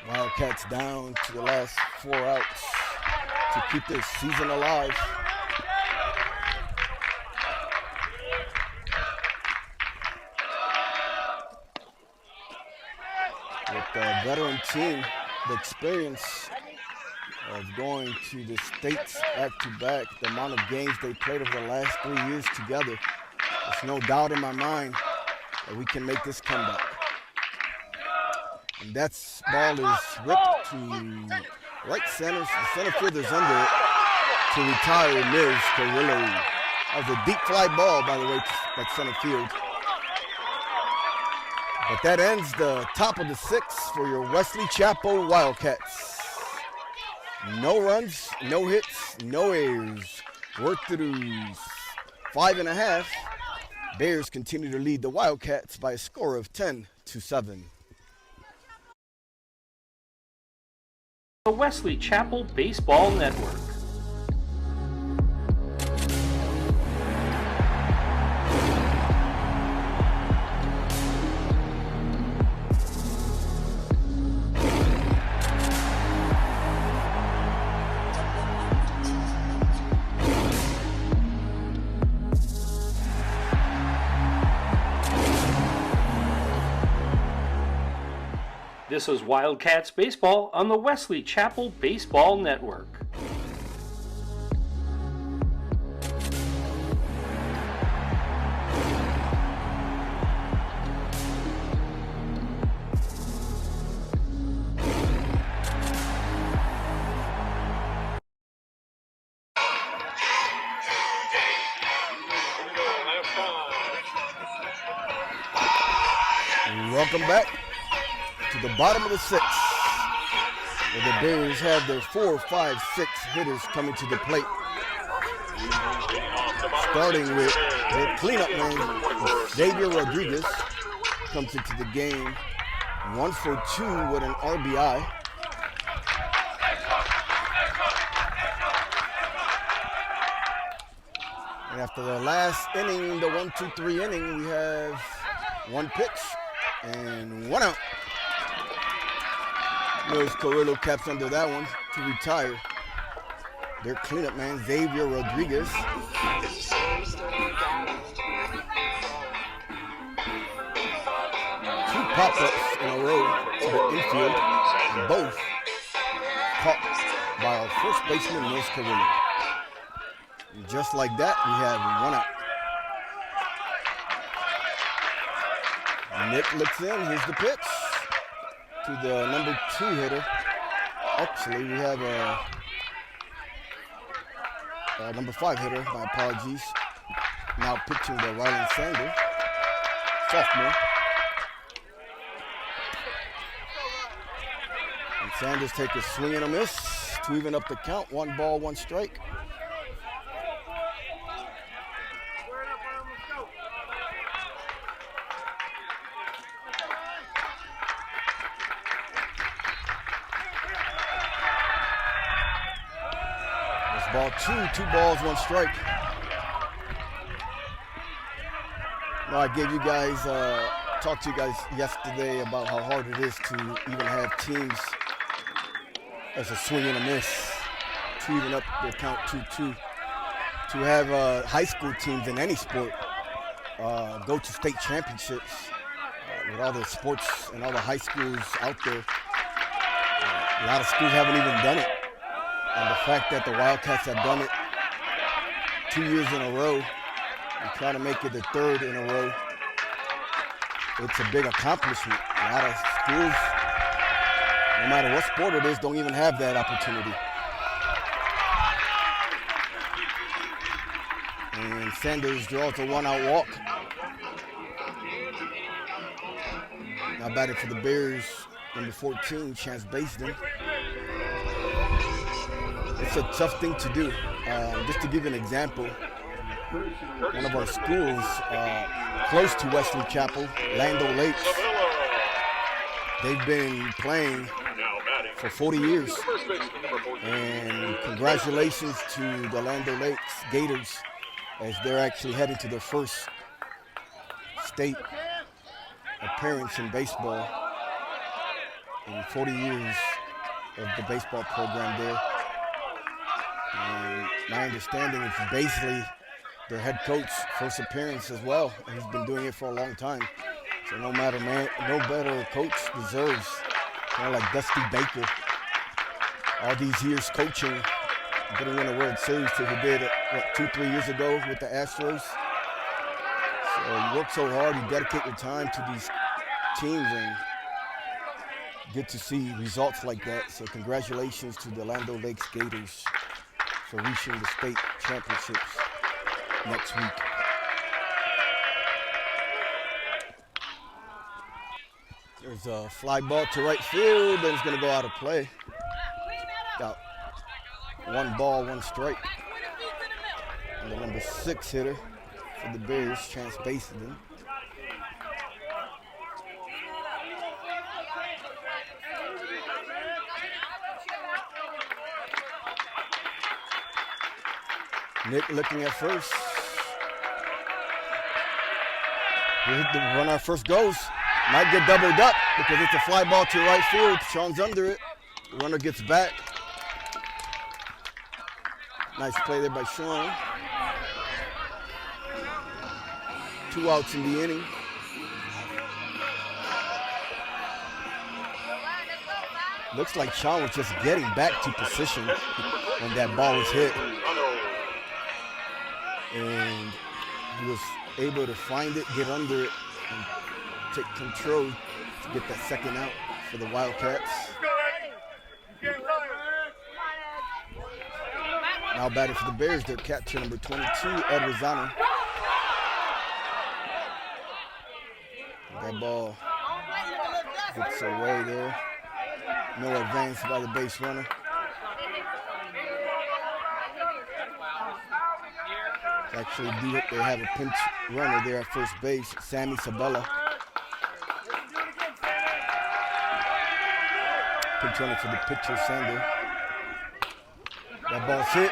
Wildcats down to the last 4 outs to keep this season alive. With the veteran team, the experience of going to the states back-to-back, the amount of games they played over the last 3 years together, there's no doubt in my mind that we can make this comeback. And that ball is ripped to right center. The center fielder's under it to retire Mills Carrillo. That was a deep fly ball, by the way, at center field. But that ends the top of the 6th for your Wesley Chapel Wildcats. No runs, no hits, no errors. We're through 5.5. Bears continue to lead the Wildcats by a score of 10-7. The Wesley Chapel Baseball Network. This is Wildcats Baseball on the Wesley Chapel Baseball Network. Welcome back to the bottom of the sixth, where the Bears have their 4, 5, 6 hitters coming to the plate. Starting with their cleanup man, Xavier Rodriguez, comes into the game 1 for 2 with an RBI. And after the last inning, the 1-2-3 inning, we have one pitch and 1 out. Mills Carrillo caps under that one to retire. Their cleanup man, Xavier Rodriguez. 2 pop-ups in a row to the infield, and both caught by our first baseman, Mills Carrillo. And just like that, we have 1 out. Nick looks in. Here's the pitch to the number 2 hitter. Actually, we have a number 5 hitter. My apologies. Now pitching the Ryland Sanders, sophomore. And Sanders take a swing and a miss to even up the count. 1 ball, 1 strike. Ball 2 balls, 1 strike. Now, I gave you guys, talked to you guys yesterday about how hard it is to even have teams as a swing and a miss to even up their count 2-2. To have high school teams in any sport go to state championships with all the sports and all the high schools out there. A lot of schools haven't even done it. And the fact that the Wildcats have done it 2 years in a row and trying to make it the 3rd in a row, it's a big accomplishment. A lot of schools, no matter what sport it is, don't even have that opportunity. And Sanders draws a 1-out walk. Now batting for the Bears, number 14, Chance Basden. It's a tough thing to do. Just to give you an example, one of our schools close to Wesley Chapel, Lando Lakes, they've been playing for 40 years. And congratulations to the Lando Lakes Gators as they're actually heading to their first state appearance in baseball in 40 years of the baseball program there. And my understanding is basically their head coach first appearance as well. And he's been doing it for a long time. So no better coach deserves, kind of like Dusty Baker. All these years coaching, didn't win a World Series till he did it, 2-3 years ago with the Astros. So you work so hard, you dedicate your time to these teams, and get to see results like that. So congratulations to the Lando Lakes Gators for reaching the state championships next week. There's a fly ball to right field, and it's going to go out of play. Got 1 ball, 1 strike. And the number 6 hitter for the Bears, Chance Basden. Nick looking at first. We hit the runner first goes. Might get doubled up because it's a fly ball to right field. Sean's under it. The runner gets back. Nice play there by Sean. 2 outs in the inning. Looks like Sean was just getting back to position when that ball was hit. And he was able to find it, get under it, and take control to get that second out for the Wildcats. Now batting for the Bears, their catcher number 22, Ed Rosano. That ball gets away there. No advance by the base runner. Actually, they have a pinch runner there at first base, Sammy Sabella. Pinch runner for the pitcher, Sander. That ball's hit.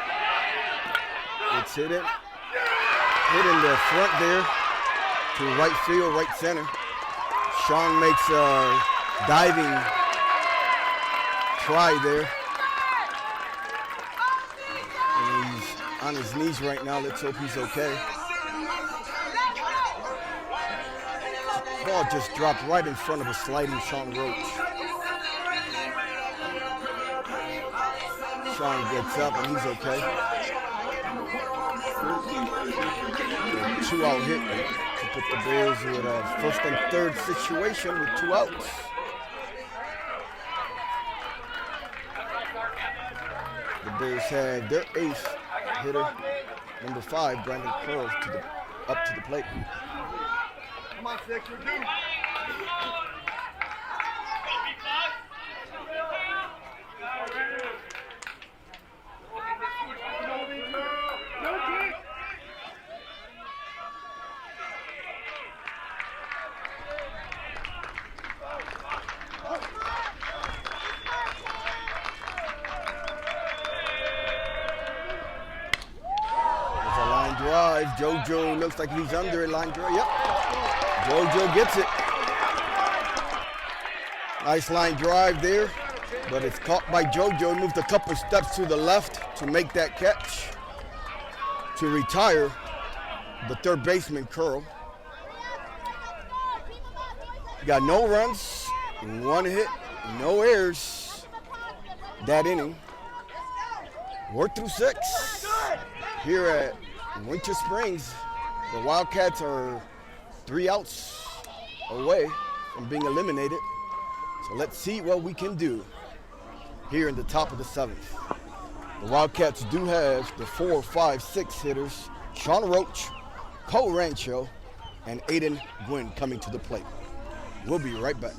It's hit it. Hit in the front there to right field, right center. Sean makes a diving try there. And he's on his knees right now. Let's hope he's okay. Ball just dropped right in front of a sliding Sean Roach. Sean gets up and he's okay. 2-out hit to put the Bears with a first and third situation with 2 outs. The Bears had their ace hitter, number 5, Brandon Pearl, up to the plate. Come on, 6, we're due. JoJo looks like he's under a line drive. Yep. JoJo gets it. Nice line drive there, but it's caught by JoJo. Moved a couple steps to the left to make that catch to retire the third baseman, Curl. Got no runs, 1 hit, no errors that inning. We're through 6 here at Winter Springs. The Wildcats are 3 outs away from being eliminated. So let's see what we can do here in the top of the 7th. The Wildcats do have the 4, 5, 6 hitters, Sean Roach, Cole Rancho, and Aiden Gwynn coming to the plate. We'll be right back.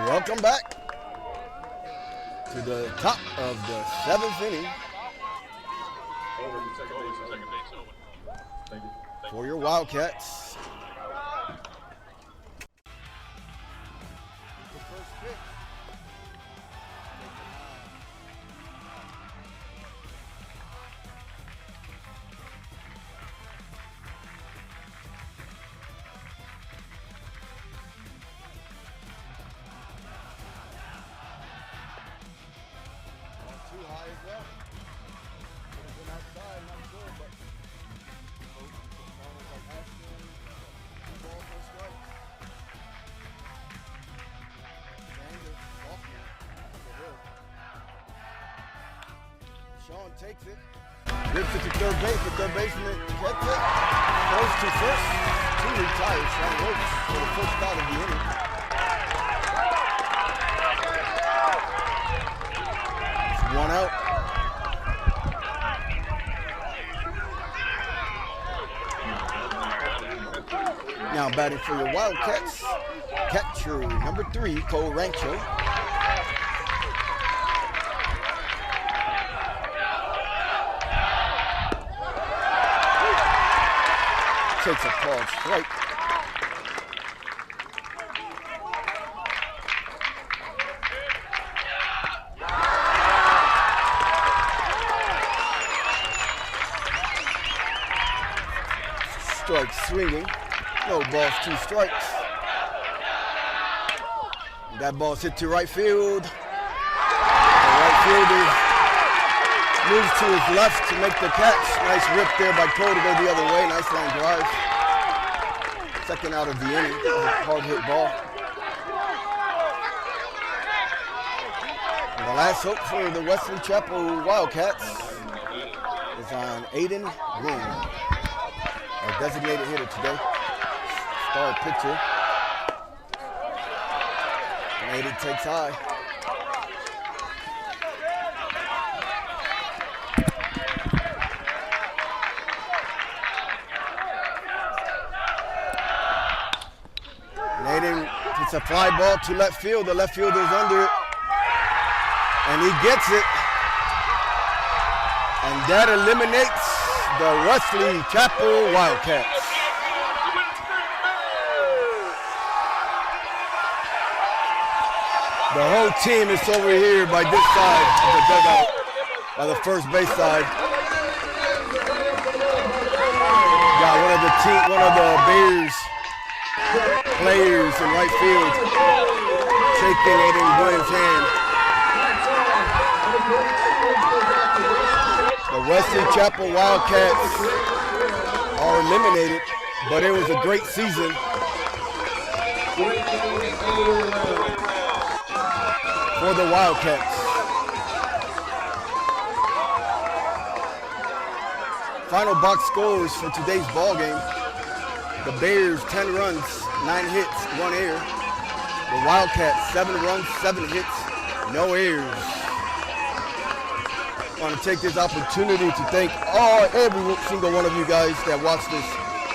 Welcome back to the top of the 7th inning for your Wildcats. The first pitch. Too high as well. Could have been outside, not sure, but Sean takes it. Rips it to third base. The third baseman gets it. Goes to first. Two retires. Sean Rhodes for the first out of the inning. It's one out. Now batting for your Wildcats, catcher number 3, Cole Rancho. Takes a called strike. Strike swinging. No balls, 2 strikes. That ball's hit to right field. The right fielder moves to his left to make the catch. Nice rip there by Cole to go the other way. Nice line drive. Second out of the inning. Hard hit ball. And the last hope for the Wesley Chapel Wildcats is on Aiden Wynn, our designated hitter today. Star pitcher. And Aiden takes high. And Aiden hits a fly ball to left field. The left fielder's under it. And he gets it. And that eliminates the Wesley Chapel Wildcats. The whole team is over here by this side of the dugout, by the first base side. Got one of the Bears players in right field shaking Aiden Wynn's hand. The Wesley Chapel Wildcats are eliminated, but it was a great season. For the Wildcats. Final box scores for today's ball game. The Bears 10 runs, 9 hits, 1 error. The Wildcats 7 runs, 7 hits, no errors. I want to take this opportunity to thank every single one of you guys that watched this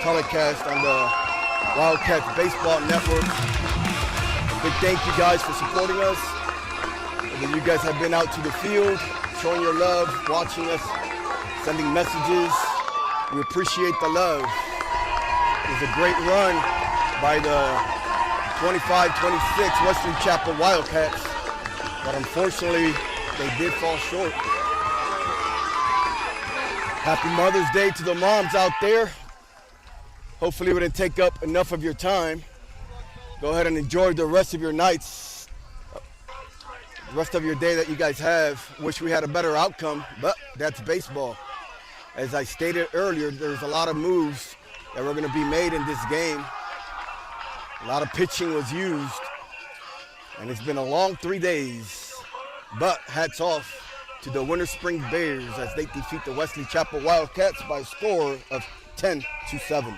telecast on the Wildcats Baseball Network. A big thank you guys for supporting us. You guys have been out to the field, showing your love, watching us, sending messages. We appreciate the love. It was a great run by the 25-26 Wesley Chapel Wildcats, but unfortunately, they did fall short. Happy Mother's Day to the moms out there. Hopefully we didn't take up enough of your time. Go ahead and enjoy the rest of your nights. The rest of your day that you guys have. Wish we had a better outcome, but that's baseball. As I stated earlier, there's a lot of moves that were going to be made in this game. A lot of pitching was used, and it's been a long 3 days. But hats off to the Winter Spring Bears as they defeat the Wesley Chapel Wildcats by a score of 10-7.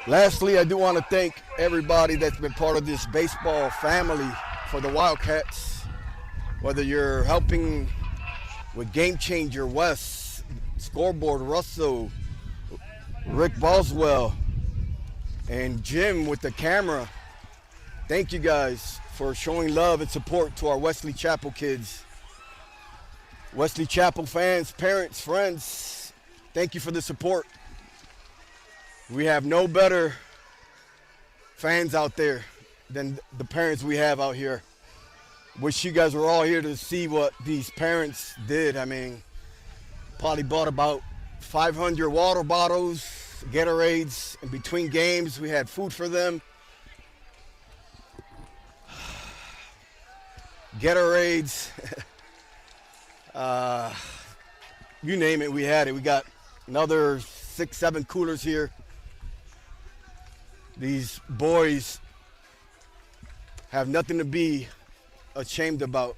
Lastly, I do want to thank everybody that's been part of this baseball family for the Wildcats, whether you're helping with Game Changer, Wes, Scoreboard, Russell, Rick Boswell, and Jim with the camera. Thank you guys for showing love and support to our Wesley Chapel kids. Wesley Chapel fans, parents, friends, thank you for the support. We have no better fans out there than the parents we have out here. Wish you guys were all here to see what these parents did. I mean, probably bought about 500 water bottles, Gatorades. In between games, we had food for them. Gatorades. You name it, we had it. We got another 6, 7 coolers here. These boys have nothing to be ashamed about.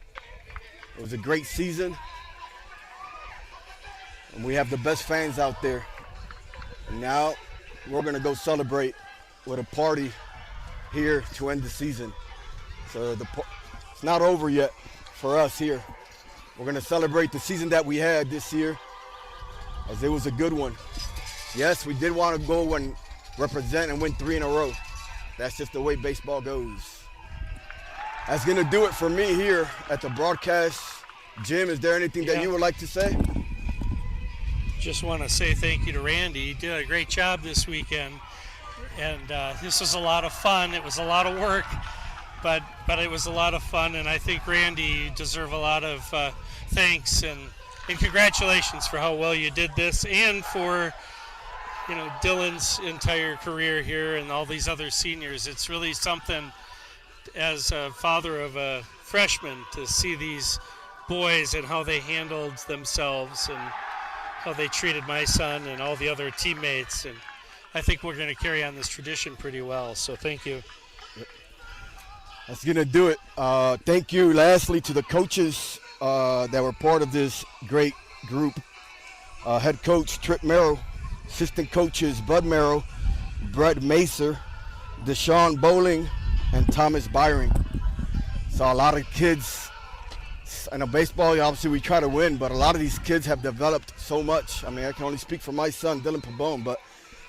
It was a great season. And we have the best fans out there. And now we're going to go celebrate with a party here to end the season. So it's not over yet for us here. We're going to celebrate the season that we had this year, as it was a good one. Yes, we did want to go and represent and win 3 in a row. That's just the way baseball goes. That's going to do it for me here at the broadcast. Jim, is there anything that you would like to say? Just want to say thank you to Randy. He did a great job this weekend. And this was a lot of fun. It was a lot of work, but it was a lot of fun. And I think, Randy, you deserve a lot of thanks and congratulations for how well you did this, and for Dylan's entire career here and all these other seniors. It's really something, as a father of a freshman, to see these boys and how they handled themselves and how they treated my son and all the other teammates. And I think we're going to carry on this tradition pretty well. So thank you. That's going to do it. Thank you, lastly, to the coaches that were part of this great group. Head coach Trip Merrill, assistant coaches Bud Merrill, Brett Macer, Deshaun Bowling, and Thomas Byring. So a lot of kids, I know baseball, obviously we try to win, but a lot of these kids have developed so much. I mean, I can only speak for my son, Dylan Pabon, but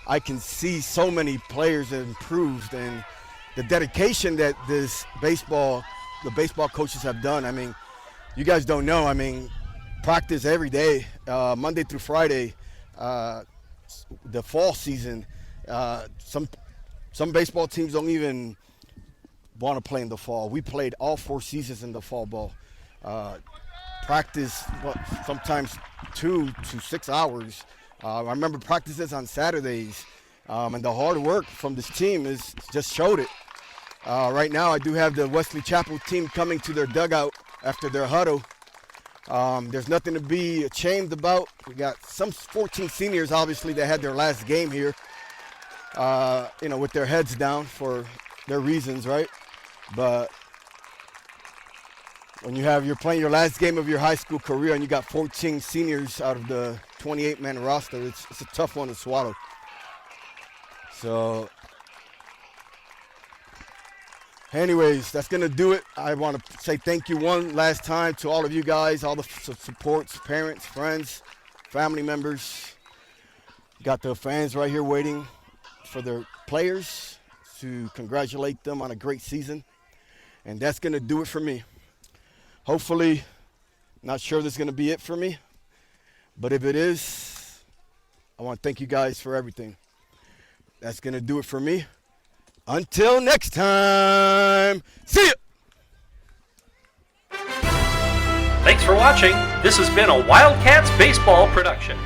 I can see so many players improved, and the dedication that the baseball coaches have done. I mean, you guys don't know. I mean, practice every day, Monday through Friday. The fall season, some baseball teams don't even want to play in the fall. We played all 4 seasons in the fall ball. Practice sometimes 2 to 6 hours. I remember practices on Saturdays, and the hard work from this team is just showed it. Right now, I do have the Wesley Chapel team coming to their dugout after their huddle. There's nothing to be ashamed about. We got some 14 seniors, obviously, that had their last game here, with their heads down for their reasons, right? But when you're playing your last game of your high school career and you got 14 seniors out of the 28-man roster, it's a tough one to swallow. So, anyways, that's going to do it. I want to say thank you one last time to all of you guys, all the supports, parents, friends, family members. Got the fans right here waiting for their players to congratulate them on a great season. And that's going to do it for me. Hopefully, not sure this is going to be it for me. But if it is, I want to thank you guys for everything. That's going to do it for me. Until next time, see ya! Thanks for watching. This has been a Wildcats baseball production.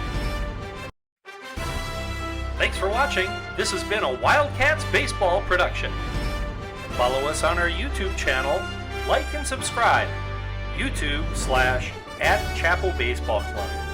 Thanks for watching. This has been a Wildcats baseball production. Follow us on our YouTube channel. Like and subscribe. YouTube /@Chapel Baseball Club.